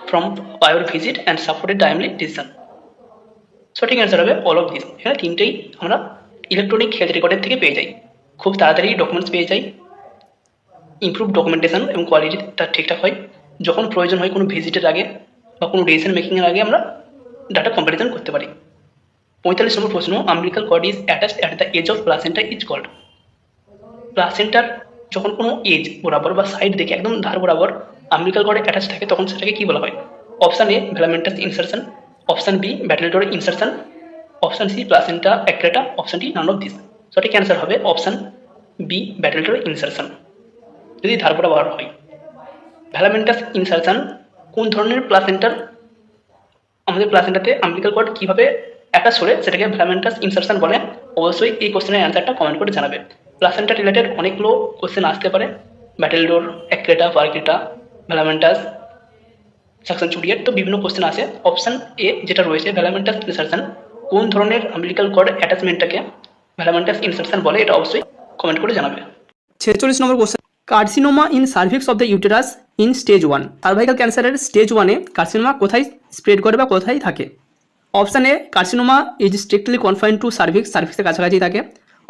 from prior visit and supported timely decision. সঠিক answer হবে all of this. এখানে তিনটেই আমরা electronic health রেকর্ডের থেকে পেয়ে যাই। খুব তাড়াতাড়ি ডকুমেন্টস পেয়ে যাই, ইমপ্রুভ ডকুমেন্টেশন এবং কোয়ালিটি তার ঠিকঠাক হয়, যখন প্রয়োজন হয় কোনো ভিজিটের আগে বা কোনো ডিসিশন মেকিংয়ের আগে আমরা ডাটা কম্প্যারিজন করতে পারি। 45 নম্বর প্রশ্ন, umbilical cord is attached at the edge of placenta is called. প্লাসেন্টার যখন কোনো এজ বরাবর বা সাইড দেখে একদম ধার বরাবর আম্বিলিকাল কর্ড অ্যাটাচ থাকে তখন সেটাকে কী বলা হয়? Option A velamentous insertion, option B battledore insertion, option C placenta accreta, option D none of this. সঠিক অ্যান্সার হবে অপশান বি ব্যাটেলটরি ইনসারশন, যদি ধার বরাবর হয়। ভেলামেন্টাস ইনসারশন কোন ধরনের প্লাসেন্টার? আমাদের প্লাসেন্টাতে আম্বিলিকাল কর্ড কীভাবে অ্যাটাচ করে সেটাকে ভেলামেন্টাস ইনসারশন বলে। অবশ্যই এই কোশ্চেনের অ্যান্সারটা কমেন্ট করে জানাবে। প্লাসেন্টা রিলেটেড অনেকগুলো কোশ্চেন আসতে পারে, ব্যাটেলডোর, অ্যাক্রেটা, পারক্রেটা, ভেলামেন্টাস, সাকশন চুরিয়েট, তো বিভিন্ন কোশ্চেন আছে। অপশান এ যেটা রয়েছে ভেলামেন্টাস ইনসারশন, কোন ধরনের আম্বিলিকাল কর্ড অ্যাটাচমেন্টটাকে ভেলামেন্টাস ইনসারশন বলে এটা অবশ্যই কমেন্ট করে জানাবে। 46 নম্বর question, carcinoma in cervix of the uterus in stage 1। Cervical ক্যান্সারের স্টেজ 1-এ কার্সিনোমা কোথায় স্প্রেড করে বা কোথায় থাকে? Option A carcinoma is strictly confined to cervix, সার্ভিক্সের কাছাকাছি থাকে।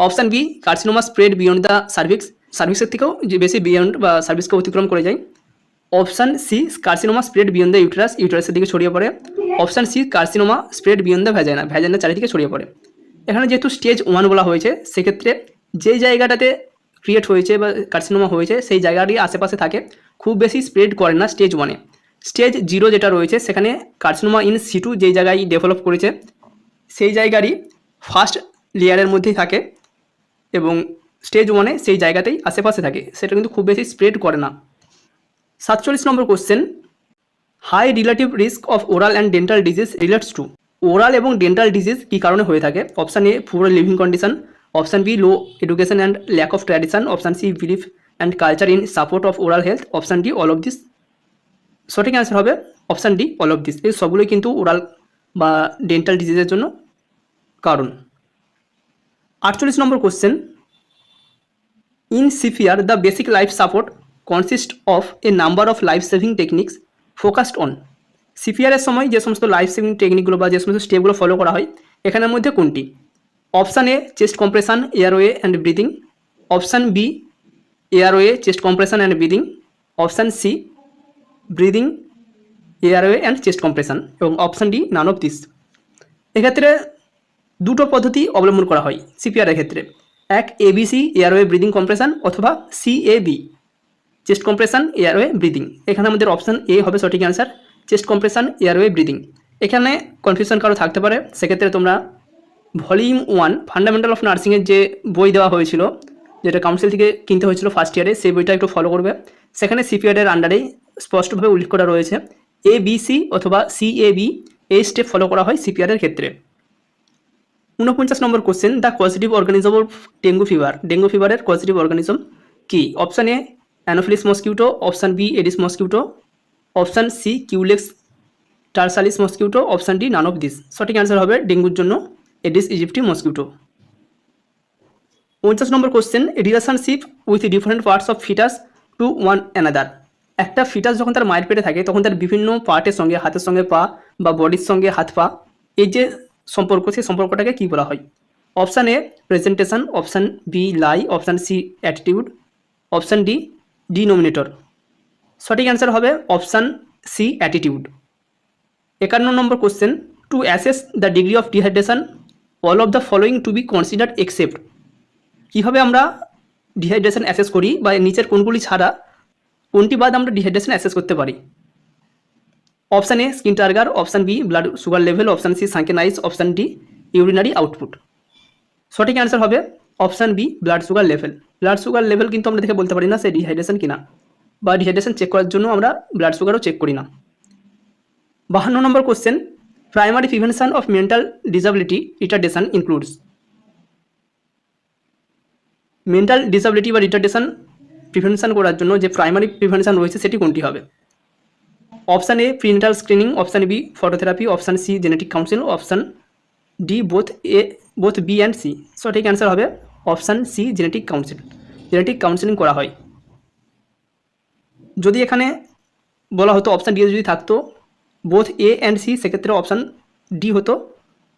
Option B, carcinoma spread beyond the সার্ভিক্সের থেকেও যে বেশি বিয়ন্ড বা সার্ভিসকে অতিক্রম করে যায়। Option C, carcinoma spread beyond the ইউটেরাসের দিকে ছড়িয়ে পড়ে। Option C, carcinoma spread beyond the ভ্যাজাইনার চারিদিকে ছড়িয়ে পড়ে। এখানে যেহেতু স্টেজ 1 বলা হয়েছে, সেক্ষেত্রে যে জায়গাটাতে ক্রিয়েট হয়েছে বা কার্সিনোমা হয়েছে সেই জায়গাটি আশেপাশে থাকে, খুব বেশি স্প্রেড করে না স্টেজ 1-এ। স্টেজ 0 যেটা রয়েছে সেখানে কার্সিনোমা ইন সিটু যেই জায়গায় ডেভেলপ করেছে সেই জায়গারই ফার্স্ট লেয়ারের মধ্যেই থাকে এবং স্টেজ 1-এ সেই জায়গাতেই আশেপাশে থাকে, সেটা কিন্তু খুব বেশি স্প্রেড করে না। 47 নম্বর question, high relative risk of oral and dental disease relates to. Oral এবং ডেন্টাল ডিজিজ কী কারণে হয়ে থাকে? Option A, poor living condition. Option B, low education and lack of tradition. Option C, belief and culture in support of oral health. Option D, all of this. সঠিক answer হবে option D, all of this. এই সবগুলোই কিন্তু oral বা dental ডিজিজের জন্য কারণ। 48 নম্বর question, in CPR the basic life support consist of a number of life saving techniques focused on. সিপিআরের সময় যে সমস্ত লাইফ সেভিং টেকনিকগুলো বা যে সমস্ত স্টেপগুলো ফলো করা হয় এখানের মধ্যে কোনটি? Option A, chest compression, airway and breathing. Option B, airway, chest compression and breathing. Option C, breathing, airway and chest compression. এবং option D, none of this. এক্ষেত্রে দুটো পদ্ধতি অবলম্বন করা হয় সিপিআরের ক্ষেত্রে। এক, এবিসি, এয়ারওয়ে ব্রিদিং কম্প্রেশন, অথবা CAB, chest compression airway breathing. এখানে আমাদের অপশান এ হবে সঠিক answer, chest compression airway breathing. এখানে কনফিউশন কারো থাকতে পারে, সেক্ষেত্রে তোমরা ভলিউম 1 ফান্ডামেন্টাল অফ নার্সিংয়ের যে বই দেওয়া হয়েছিল, যেটা কাউন্সিল থেকে কিনতে হয়েছিল ফার্স্ট ইয়ারে, সেই বইটা একটু ফলো করবে। সেখানে সিপিআরের আন্ডারেই স্পষ্টভাবে উল্লেখ করা রয়েছে এবিসি অথবা সিএবি, এই স্টেপ ফলো করা হয় সিপিআরের ক্ষেত্রে। 49 নম্বর question, the causative organism of dengue fever. Dengue ফিভারের কজেটিভ অর্গানিজম কি? Option A, Anopheles mosquito. Option B, Aedes mosquito. Option C, Culex tarsalis mosquito. Option D, none of this. সঠিক answer হবে ডেঙ্গুর জন্য এডিস ইজিপ্টি মসকিউটো। 49 নম্বর question, relationship with different parts of foetus to one another. একটা foetus যখন তার মায়ের পেটে থাকে তখন তার বিভিন্ন পার্টের সঙ্গে, হাতের সঙ্গে পা বা বডির সঙ্গে হাত পা, এই যে সম্পর্ক, সেই সম্পর্কটাকে কী বলা হয়? Option A, presentation. Option B, lie. Option C, attitude. Option D, denominator. সঠিক অ্যান্সার হবে option C, attitude. 51 number question, to assess the degree of dehydration all of the following to be considered except. কীভাবে আমরা dehydration assess করি বা নিচের কোনগুলি ছাড়া কোনটি বাদ আমরা ডিহাইড্রেশন অ্যাসেস করতে পারি? Option A, skin turgor. Option B, blood sugar level. Option C, sunken eyes. Option D, urinary output. সঠিক অ্যান্সার হবে option B, blood sugar level. Blood sugar level কিন্তু আমরা দেখে বলতে পারি না সে ডিহাইড্রেশন কিনা, বা ডিহাইড্রেশন চেক করার জন্য আমরা ব্লাড সুগারও চেক করি না। 52 নম্বর question, primary prevention of mental disability retardation includes. Mental disability বা রিটার্ডেশন প্রিভেনশন করার জন্য যে প্রাইমারি প্রিভেনশন রয়েছে সেটি কোনটি হবে? Option A, prenatal screening. Option B, phototherapy. Option C, genetic council. Option D, both B and C. সঠিক answer হবে option C, genetic council. Genetic counselling করা হয়। যদি এখানে বলা হতো অপশান ডি যদি থাকতো বোথ এ অ্যান্ড সি, সেক্ষেত্রে অপশান ডি হতো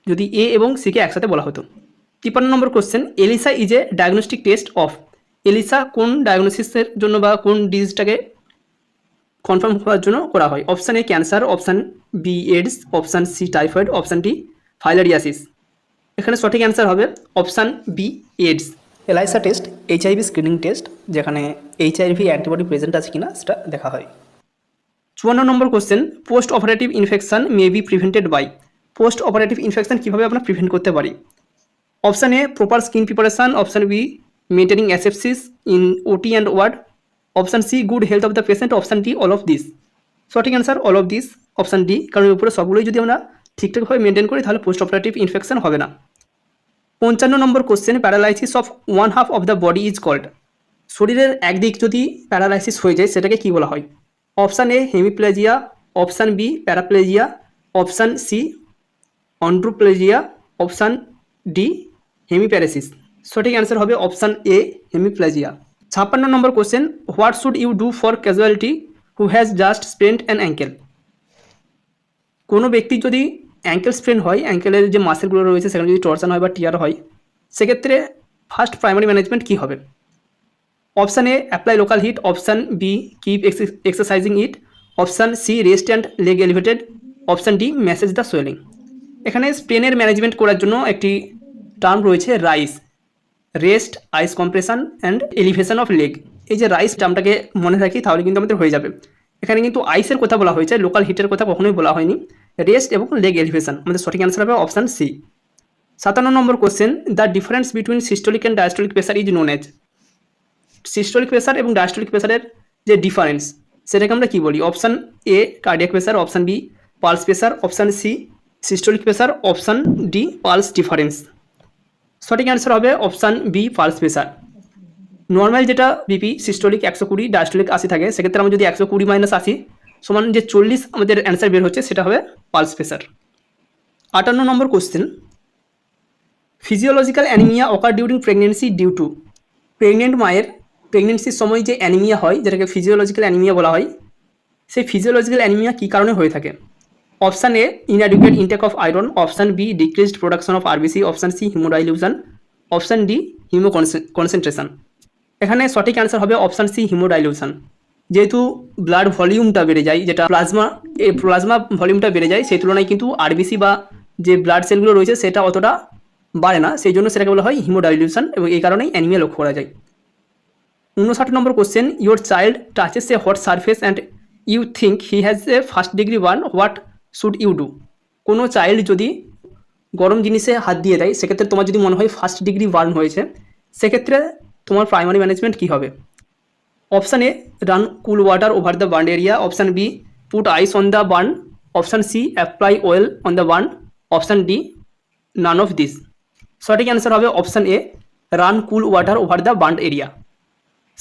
যদি এ এবং সিকে একসাথে বলা হতো। 53 নম্বর question, ELISA is a diagnostic test of. ELISA কোন ডায়াগনোসিসের জন্য বা কোন ডিজিজটাকে কনফার্ম করার জন্য করা হয়? Option A, cancer. Option B, AIDS. Option C, typhoid. Option D, filariasis. এখানে সঠিক অ্যান্সার হবে option B, AIDS. ELISA test HIV screening test, যেখানে এইচআইভি অ্যান্টিবডি প্রেজেন্ট আছে কিনা সেটা দেখা হয়। 54 নম্বর question, post operative infection may be prevented by. Post operative infection কীভাবে আমরা প্রিভেন্ট করতে পারি? Option A, proper skin preparation. Option B, maintaining asepsis in OT and ward. Option C, good health of the patient. Option D, all of this. সঠিক answer all of this, option D. কারণ উপরে সবগুলোই যদি আমরা ঠিকঠাকভাবে maintain করি তাহলে post operative infection হবে না। 55 নম্বর question, paralysis of one half of the body is called. শরীরের একদিক যদি প্যারালাইসিস হয়ে যায় সেটাকে কী বলা হয়? Option A, hemiplegia. Option B, paraplegia. Option C, অন্ড্রোপ্লেজিয়া। Option D, hemiparesis. সঠিক অ্যান্সার হবে অপশান এ, হেমিপ্লেজিয়া। 56 নম্বর question, what should you do for casualty who has just sprained an ankle. কোনো ব্যক্তির যদি অ্যাঙ্কেল স্প্রেন হয়, অ্যাঙ্কেলের যে মাসেলগুলো রয়েছে সেখানে যদি টর্শন হয় বা টিয়ার হয়, সেক্ষেত্রে ফার্স্ট প্রাইমারি ম্যানেজমেন্ট কী হবে? Option A apply local heat, option B keep exercising it, option C rest and leg elevated, option D massage the swelling. এখানে স্প্রেনের ম্যানেজমেন্ট করার জন্য একটি টার্ম রয়েছে RICE, rest, ice compression and elevation of leg. এই যে rice টার্মটাকে মনে রাখি তাহলে কিন্তু আমাদের হয়ে যাবে। এখানে কিন্তু আইসের কথা বলা হয়েছে, লোকাল হিটের কথা কখনোই বলা হয়নি। রেস্ট এবং লেগ এলিভেশন, আমাদের সঠিক অ্যান্সার হবে option C. 57 number question, the difference between systolic and diastolic pressure is known as. Systolic pressure এবং ডায়াস্টোলিক প্রেসারের যে ডিফারেন্স সেটাকে আমরা কী বলি? Option A cardiac pressure, option B pulse pressure, option C systolic pressure, option D pulse difference. সঠিক answer হবে option B pulse pressure. Normal যেটা বিপি সিস্টোলিক 120, ডায়াস্টোলিক 80 থাকে, সেক্ষেত্রে আমরা যদি 120 - 80 সমান যে 40 আমাদের অ্যান্সার বের হচ্ছে সেটা হবে pulse pressure. 58 number question, physiological anaemia occur during pregnancy due to. Pregnant মায়ের প্রেগনেন্সির সময় যে অ্যানিমিয়া হয় যেটাকে ফিজিওলজিক্যাল অ্যানিমিয়া বলা হয়, সেই ফিজিওলজিক্যাল অ্যানিমিয়া কী কারণে হয়ে থাকে? Option A inadequate intake of iron, option B decreased production of RBC, option C haemodilution, option D haemoconcentration. এখানে সঠিক অ্যান্সার হবে অপশান সি হিমোডাইলিউশন। যেহেতু ব্লাড ভলিউমটা বেড়ে যায়, যেটা প্লাজমা ভলিউমটা বেড়ে যায়, সেই তুলনায় কিন্তু আরবিসি বা যে ব্লাড সেলগুলো রয়েছে সেটা অতটা বাড়ে না, সেই জন্য সেটাকে বলা হয় হিমোডাইলিউশন এবং এই কারণেই অ্যানিমিয়া লক্ষ্য করা যায়। 59 নম্বর question, your child touches a hot surface and you think he has a first degree burn, what should you do. কোনো চাইল্ড যদি গরম জিনিসে হাত দিয়ে দেয়, সেক্ষেত্রে তোমার যদি মনে হয় ফার্স্ট ডিগ্রি বার্ন হয়েছে, সেক্ষেত্রে তোমার প্রাইমারি ম্যানেজমেন্ট কী হবে? Option A run cool water over the burn area, option B put ice on the burn, option C apply oil on the burn, option D none of this. সঠিক answer হবে option A run cool water over the burn area.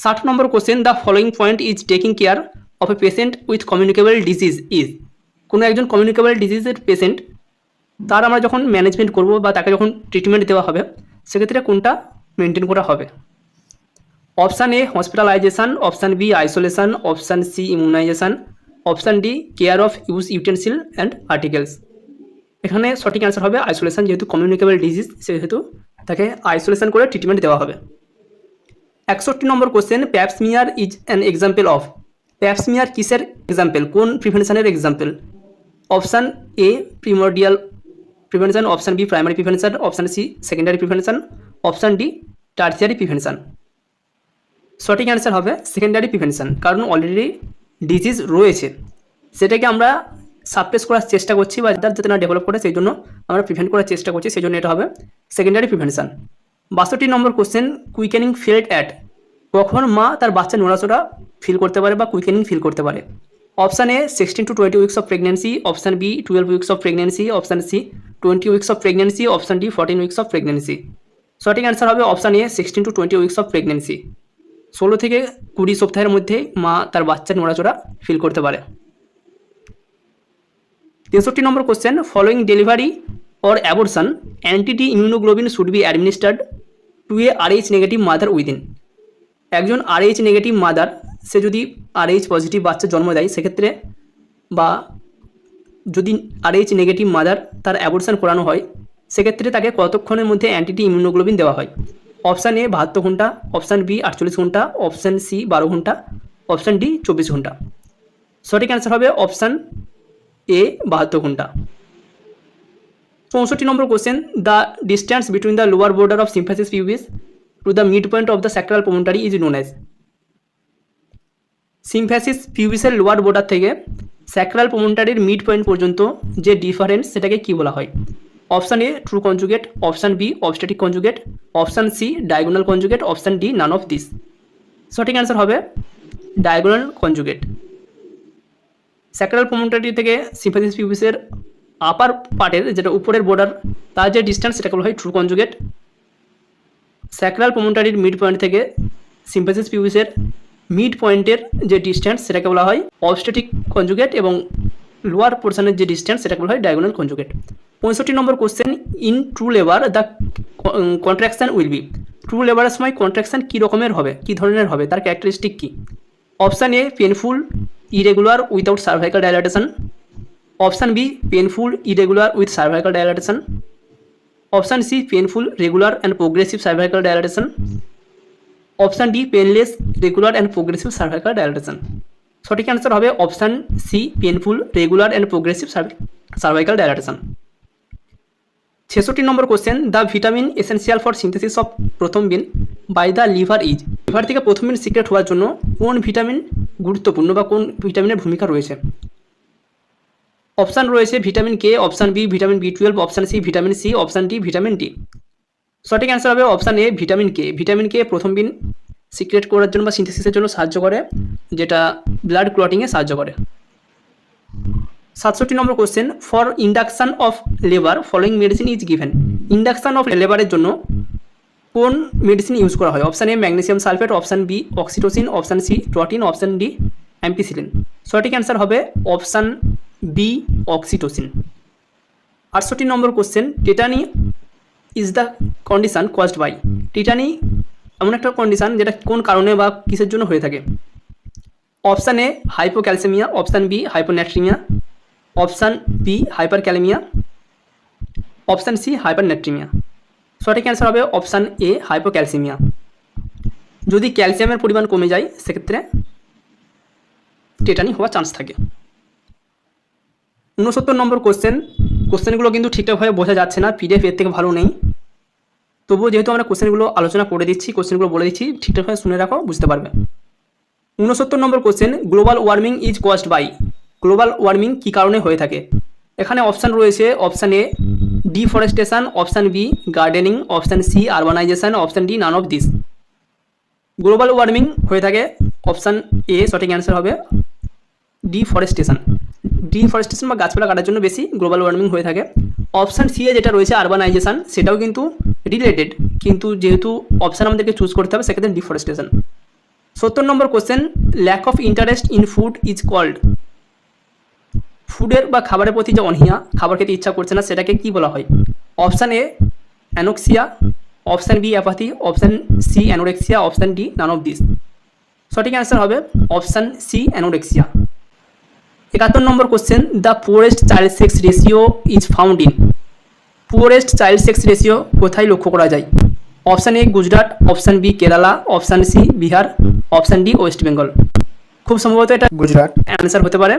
60 number question, the following point is taking care of a patient with communicable disease is. কোনো একজন communicable ডিজিজের patient, তার আমরা যখন management করব বা তাকে যখন ট্রিটমেন্ট দেওয়া হবে, সেক্ষেত্রে কোনটা মেনটেন করা হবে? Option A hospitalisation, option B isolation, option C immunisation, option D care of use utensil and articles. এখানে সঠিক অ্যান্সার হবে আইসোলেশন। যেহেতু কমিউনিকেবল ডিজিজ সেহেতু তাকে আইসোলেশন করে ট্রিটমেন্ট দেওয়া হবে। 61 number question, pap smear is an example of. Pap smear কিসের এক্সাম্পল, কোন প্রিভেনশনের example? Option A primordial prevention, option B primary prevention, option C secondary prevention, option D tertiary prevention. সঠিক অ্যান্সার হবে সেকেন্ডারি প্রিভেনশন, কারণ already disease রয়েছে, সেটাকে আমরা suppress করার চেষ্টা করছি বা যাতে না ডেভেলপ করে, সেই জন্য আমরা প্রিভেন্ট করার চেষ্টা করছি, সেই জন্য এটা হবে secondary prevention. 62 number question, quickening felt at. কখন মা তার বাচ্চা নড়াচড়া ফিল করতে পারে বা কুইকেনিং ফিল করতে পারে? Option A 16 to 20 weeks of pregnancy, option B 12 weeks of pregnancy, option C 20 weeks of pregnancy, option D 14 weeks of pregnancy. সঠিক অ্যান্সার হবে option A 16 to 20 weeks of pregnancy. 16 থেকে 20 সপ্তাহের মধ্যে মা তার বাচ্চার নড়াচড়া ফিল করতে পারে। 63 number question, following delivery or abortion anti immunoglobulin should be administered to a RH negative mother within. একজন RH নেগেটিভ মাদার, সে যদি RH পজিটিভ বাচ্চা জন্ম দেয়, সেক্ষেত্রে বা যদি RH নেগেটিভ মাদার তার অ্যাবর্শন করানো হয়, সেক্ষেত্রে তাকে কতক্ষণের মধ্যে অ্যান্টি ইমিউনোগ্লোবিন দেওয়া হয়? অপশান এ 72 ঘন্টা, অপশান বি 48 ঘন্টা, অপশান সি 12 ঘন্টা, অপশান ডি 24 ঘন্টা। সঠিক অ্যান্সার হবে অপশান এ 72 ঘন্টা। 64 number question, the distance between the lower border of symphysis pubis to the mid point of the sacral promontory is known as. Symphysis পিউবিসের lower border থেকে sacral প্রমোটারির mid point পর্যন্ত যে difference সেটাকে কী বলা হয়? Option A true conjugate, option B obstetric conjugate, option C diagonal conjugate, option D none of this. সঠিক অ্যান্সার হবে ডায়াগোনাল কনজুগেট। স্যাক্রাল প্রমোটারি থেকে সিম্ফ্যাসিস পিউবিসের আপার পার্টের যেটা উপরের বর্ডার, তার যে ডিস্টেন্স সেটাকে বলা হয় ট্রু কনজুগেট। স্যাক্রাল প্রমোটারির মিড পয়েন্ট থেকে সিম্ফ্যাসিস পিউবিসের মিড পয়েন্টের যে ডিস্টেন্স সেটাকে বলা হয় অবস্ট্যাটিক কনজুগেট এবং লোয়ার পোর্শনের যে ডিস্টেন্স সেটাকে বলা হয় diagonal conjugate. 65 number question, in true labour the contraction will be. True লেবারের সময় কন্ট্রাকশন কী রকমের হবে, কী ধরনের হবে, তার ক্যারেক্টারিস্টিক কী? Option A painful irregular without cervical dilatation, option B painful irregular with cervical dilatation, option C painful regular and progressive cervical dilatation. Option D painless regular and progressive cervical dilatation. সঠিক answer হবে option C painful regular and progressive cervical dilatation. 66 number question, the vitamin essential for synthesis of prothrombin by the liver is. Liver থেকে prothrombin secret হওয়ার জন্য কোন vitamin গুরুত্বপূর্ণ বা কোন ভিটামিনের ভূমিকা রয়েছে? অপশান রয়েছে vitamin K, option B vitamin বি12, option C vitamin C, option D vitamin D. সঠিক অ্যান্সার হবে option A vitamin K. Vitamin K prothrombin secrete করার জন্য বা সিনথেসিসের জন্য সাহায্য করে, যেটা ব্লাড ক্লটিংয়ে সাহায্য করে। 67 number question, for induction of labour following medicine is given. Induction of লেবারের জন্য কোন মেডিসিন ইউজ করা হয়? Option A magnesium sulphate, option B oxytocin, option C ট্রটিন, অপশান ডি অ্যাম্পিসিলিন। সঠিক অ্যান্সার হবে option B oxytocin. 68 number question, tetany is the condition caused by. Tetany এমন একটা কন্ডিশন যেটা কোন কারণে বা কিসের জন্য হয়ে থাকে? Option A hypocalcaemia, option B hyponatraemia, option B hyperkalaemia, option C hypernatraemia. সঠিক অ্যান্সার হবে অপশান এ হাইপোক্যালসেমিয়া। যদি ক্যালসিয়ামের পরিমাণ কমে যায় সেক্ষেত্রে টেটানি হওয়ার চান্স থাকে। 69 নম্বর কোশ্চেনগুলো কিন্তু ঠিকঠাকভাবে বোঝা যাচ্ছে না, পিডিএফ এর থেকে ভালো নেই। তবুও যেহেতু আমরা কোশ্চেনগুলো আলোচনা করে দিচ্ছি, কোশ্চেনগুলো বলে দিচ্ছি, ঠিকঠাকভাবে শুনে রাখো, বুঝতে পারবে। 69 number question, global warming is caused by. Global warming কী কারণে হয়ে থাকে? এখানে অপশান রয়েছে option A deforestation, option B gardening, option C urbanisation, option D none of this. Global warming হয়ে থাকে অপশান এ, সঠিক অ্যান্সার হবে ডিফরেস্টেশন। ডিফরেস্টেশন বা গাছপালা কাটার জন্য বেশি গ্লোবাল ওয়ার্মিং হয়ে থাকে। অপশান সি এ যেটা রয়েছে আরবানাইজেশন, সেটাও কিন্তু রিলেটেড, কিন্তু যেহেতু অপশান আমাদেরকে চুজ করতে হবে সেক্ষেত্রে deforestation. 70 number question, lack of interest in food is called. ফুডের বা খাবারের প্রতি যে অনীহা, খাবার খেতে ইচ্ছা করছে না, সেটাকে কি বলা হয়? Option A anoxia, option B apathy, option C anorexia, option D none of this. সঠিক অ্যান্সার হবে option C anorexia. 71 number question, the poorest child sex ratio is found in. Poorest child sex ratio কোথায় লক্ষ্য করা যায়? Option A Gujarat, option B Kerala, option C Bihar, option D West Bengal. খুব সম্ভবত এটা Gujarat answer হতে পারে,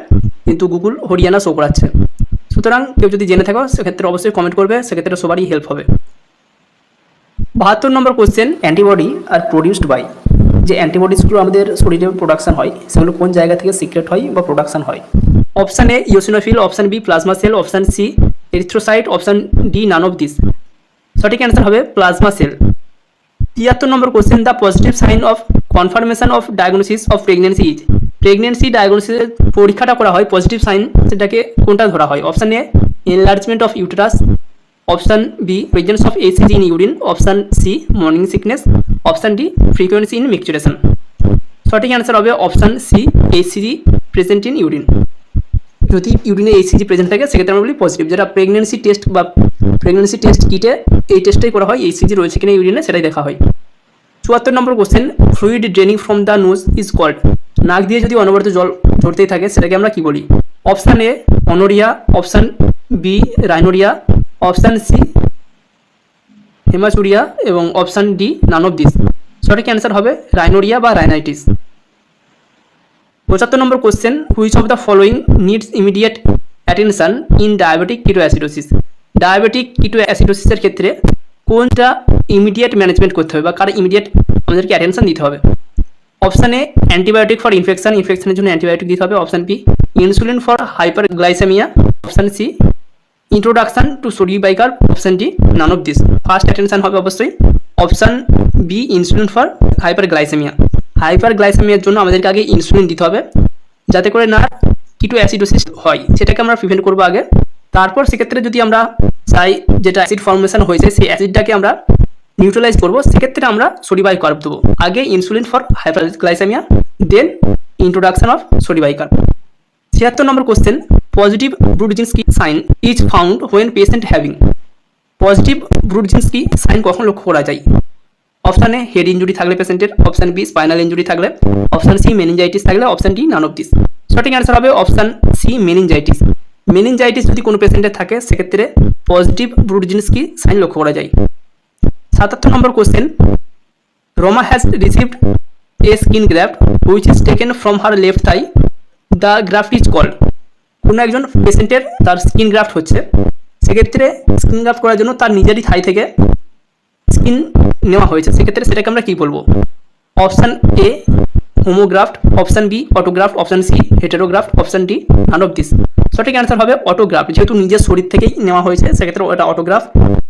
কিন্তু গুগল হরিয়ানা শো করাচ্ছে। সুতরাং কেউ যদি জেনে থাকো সেক্ষেত্রে অবশ্যই কমেন্ট করবে, সেক্ষেত্রে সবারই হেল্প হবে। 72 number question, antibody are produced by. যে অ্যান্টিবডিসগুলো আমাদের শরীরে প্রোডাকশন হয় সেগুলো কোন জায়গা থেকে সিক্রেট হয় বা প্রোডাকশন হয়? Option A eosinophil, option B plasma cell, option C erythrocyte, option D none of this. সঠিক অ্যান্সার হবে plasma cell. 73 number question, the positive sign of confirmation of diagnosis of pregnancy is. Pregnancy ডায়াগনোসিসের পরীক্ষাটা করা হয়, positive sign সেটাকে কোনটা ধরা হয়? Option A enlargement of uterus, option B presence of HCG in urine, option C morning sickness, option D frequency in micturition. সঠিক answer হবে option C HCG present in urine. যদি ইউরিনে এইচসিজি প্রেজেন্ট থাকে সেক্ষেত্রে আমরা বলি পজিটিভ। যেটা pregnancy test বা প্রেগনেন্সি টেস্ট কিটে এই টেস্টটাই করা হয়, এইচসিজি রয়েছে কিনা ইউরিনে সেটাই দেখা হয়। 74 number question, fluid draining from the nose is called. নাক দিয়ে যদি অনবরত জল ঝরতেই থাকে সেটাকে আমরা কি বলি? Option A otorrhoea, option B rhinorrhoea, option C haematuria এবং option D none of this. সঠিক অ্যান্সার হবে রাইনোরিয়া বা rhinitis. 75 number question, which of the following needs immediate attention in diabetic ketoacidosis. Diabetic কিটোঅ্যাসিডোসিসের ক্ষেত্রে কোনটা ইমিডিয়েট ম্যানেজমেন্ট করতে হবে বা কার ইমিডিয়েট আমাদেরকে অ্যাটেনশন দিতে হবে? Option A antibiotic for infection, ইনফেকশনের জন্য অ্যান্টিবায়োটিক দিতে হবে, option B insulin for hyperglycaemia, option C introduction to sodium bicarb, option D none of this. First attention হবে অবশ্যই option B insulin for hyperglycaemia. হাইপারগ্লাইসেমিয়ার জন্য আমাদেরকে আগে ইনসুলিন দিতে হবে যাতে করে না কিটোঅ্যাসিডোসিস হয়, সেটাকে আমরা প্রিভেন্ট করবো আগে। তারপর সেক্ষেত্রে যদি আমরা চাই যেটা অ্যাসিড ফর্মেশন হয়েছে সেই অ্যাসিডটাকে আমরা নিউট্রালাইজ করবো, সেক্ষেত্রে আমরা সোডিয়াম বাইকার্ব দেবো। আগে insulin for hyperglycaemia, then introduction of sodium bicarb. 76 number question, positive Brudzinski sign is found when patient having. Positive Brudzinski sign কখন লক্ষ্য করা যায়? অপশান এ হেড ইঞ্জুরি থাকলে পেশেন্টের, অপশান বি স্পাইনাল ইঞ্জুরি থাকলে, অপশান সি মেনিনজাইটিস থাকলে, option D none of this. সঠিক answer হবে অপশান সি মেনিনজাইটিস। মেনিনজাইটিস যদি কোনো পেশেন্টের থাকে সেক্ষেত্রে পজিটিভ ব্রুডজিনস্কি সাইন লক্ষ্য করা যায়। 77 number question, Roma has received a skin graft which is taken from her left thigh, the graft is called. কোনো একজন পেশেন্টের তার স্কিন গ্রাফট হচ্ছে, সেক্ষেত্রে স্কিন গ্রাফট করার জন্য তার নিজেরই থাই থেকে স্কিন নেওয়া হয়েছে, সেক্ষেত্রে সেটাকে আমরা কী বলবো? Option A homograft, option B autograft, option C heterograft, option D none of this. সঠিক অ্যান্সার হবে অটোগ্রাফট। যেহেতু নিজের শরীর থেকেই নেওয়া হয়েছে সেক্ষেত্রে ওটা অটোগ্রাফ।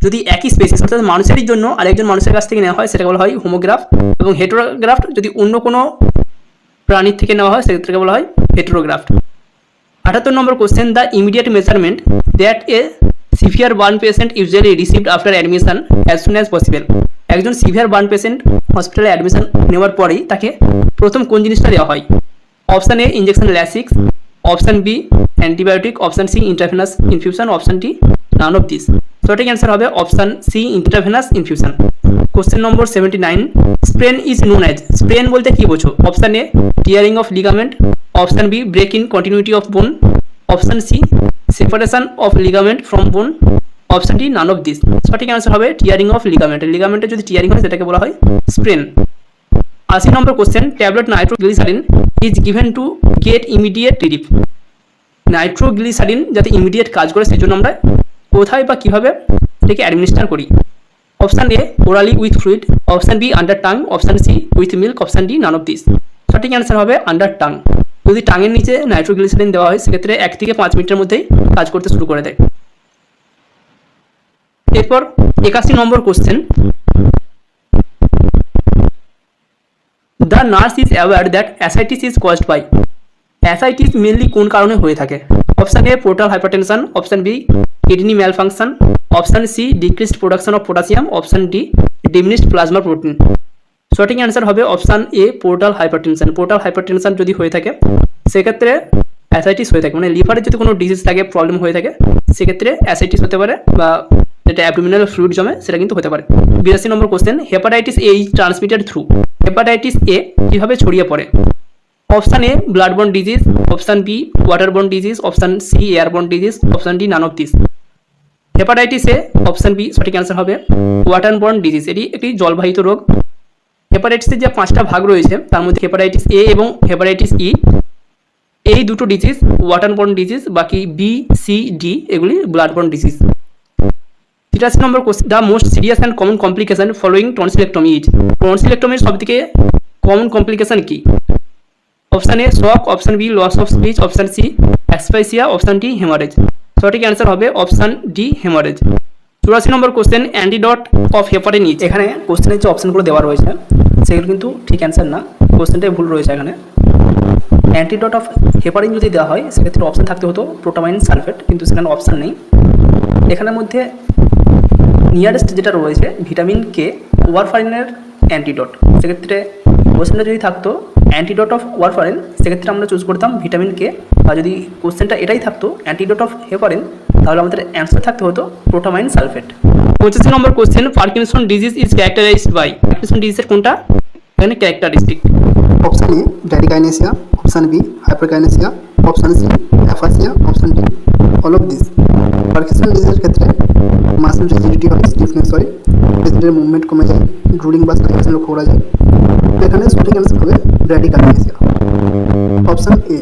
যদি একই স্পেসিস অর্থাৎ মানুষেরই জন্য আরেকজন মানুষের কাছ থেকে নেওয়া হয় সেটাকে বলা হয় হোমোগ্রাফ, এবং হেটেরোগ্রাফট যদি অন্য কোনো প্রাণীর থেকে নেওয়া হয় সেক্ষেত্রে বলা হয় heterograft. 78 number question, the immediate measurement that a severe burn patient usually received after admission as soon as possible. একজন সিভিয়ার বার্ন পেশেন্ট হসপিটালে অ্যাডমিশন নেওয়ার পরেই তাকে প্রথম কোন জিনিসটা দেওয়া হয়? Option A injection Lasix, option B antibiotic, option C intravenous infusion, option D none of this. সঠিক অ্যান্সার হবে option C intravenous infusion. Question number 79, sprain is known as. Sprain বলতে কি বোঝো? Option A tearing of ligament, option B break in continuity of bone, option C separation of ligament from bone, option D none of this. সঠিক answer হবে tearing of ligament. লিগামেন্টে যদি tearing হয় সেটাকে বলা হয় sprain. 80 number question, tablet nitroglycerin is given to get immediate relief. Nitroglycerin যাতে immediate কাজ করে সেই জন্য আমরা কোথায় বা কীভাবে এটাকে অ্যাডমিনিস্টার করি? Option A orally with fluid, option B under tongue, option C with milk, option D none of this. সঠিক অ্যান্সার হবে আন্ডার টাং। যদি টাঙের নিচে নাইট্রোগ্লিসারিন দেওয়া হয় সেক্ষেত্রে 1 থেকে 5 মিনিটের মধ্যেই কাজ করতে শুরু করে দেয়। এরপর 81 number question, the nurse is aware that ascites is caused by. Ascites mainly কোন কারণে হয়ে থাকে? Option A portal hypertension, option B kidney malfunction, option C decreased production of potassium, option D diminished plasma protein. সঠিক answer হবে option A portal hypertension. Portal hypertension যদি হয়ে থাকে সেক্ষেত্রে অ্যাসাইটিস হয়ে থাকে, মানে লিভারে যদি কোনো ডিজিজ থাকে, প্রবলেম হয়ে থাকে সেক্ষেত্রে অ্যাসাইটিস হতে পারে, বা যেটা অ্যাবডোমিনাল ফ্লুইড জমে সেটা কিন্তু হতে পারে। 82 number question, hepatitis A is transmitted through. Hepatitis A কীভাবে ছড়িয়ে পড়ে? Option A bloodborne disease, option B waterborne disease, option C airborne disease, option D none of this. Hepatitis A option B সঠিক answer হবে waterborne disease. এটি একটি জলবাহিত রোগ। হেপাটাইটিসের যে 5টা ভাগ রয়েছে তার মধ্যে হেপাটাইটিস এ এবং হেপাটাইটিস ই, এই দুটো ডিজিজ ওয়াটারবর্ন ডিজিজ, বাকি বি সি ডি এগুলি bloodborne disease. 83 number question, the most serious and common complication following tonsillectomy is. টনসিলেক্টমির সবথেকে কমন কমপ্লিকেশন কি? Option A shock, option B loss of speech, option C asphyxia, option D haemorrhage. সঠিক answer হবে option D haemorrhage. 84 number question, antidote of heparin is. এখানে কোশ্চেনের যে অপশানগুলো দেওয়া রয়েছে সেগুলো কিন্তু ঠিক অ্যান্সার না, কোশ্চেনটাই ভুল রয়েছে এখানে। অ্যান্টিডট অফ হেপারিন যদি দেওয়া হয় সেক্ষেত্রে অপশান থাকতে হতো প্রোটামাইন সালফেট, কিন্তু সেখানে অপশান নেই। এখানের মধ্যে নিয়ারেস্ট যেটা রয়েছে ভিটামিন কে, ওয়ারফারিনের অ্যান্টিডট, সেক্ষেত্রে কোশ্চেনটা যদি থাকতো অ্যান্টিডট অফ ওয়ারফারিন সেক্ষেত্রে আমরা চুজ করতাম ভিটামিন কে, আর যদি কোশ্চেনটা এটাই থাকতো অ্যান্টিডট অফ হেপারিন তাহলে আমাদের অ্যান্সার থাকতে হতো protamine sulphate. 25 number question, Parkinson disease is characterised by. Parkinson ডিজিজের কোনটা এখানে characteristic? Option A bradykinesia, option B hyperkinesia, option C aphasia, option D all of this. Parkinson ডিজিজের ক্ষেত্রে মাসল রিজিডিটি হয়, স্টিফনেস হয়, পেশেন্টের মুভমেন্ট কমে যায়, ড্রুলিং বা সাইকেশন লক্ষ্য করা যায়। এখানে সঠিক অ্যান্সার হবে ব্র্যাডিকাইনেসিয়া, অপশান এ।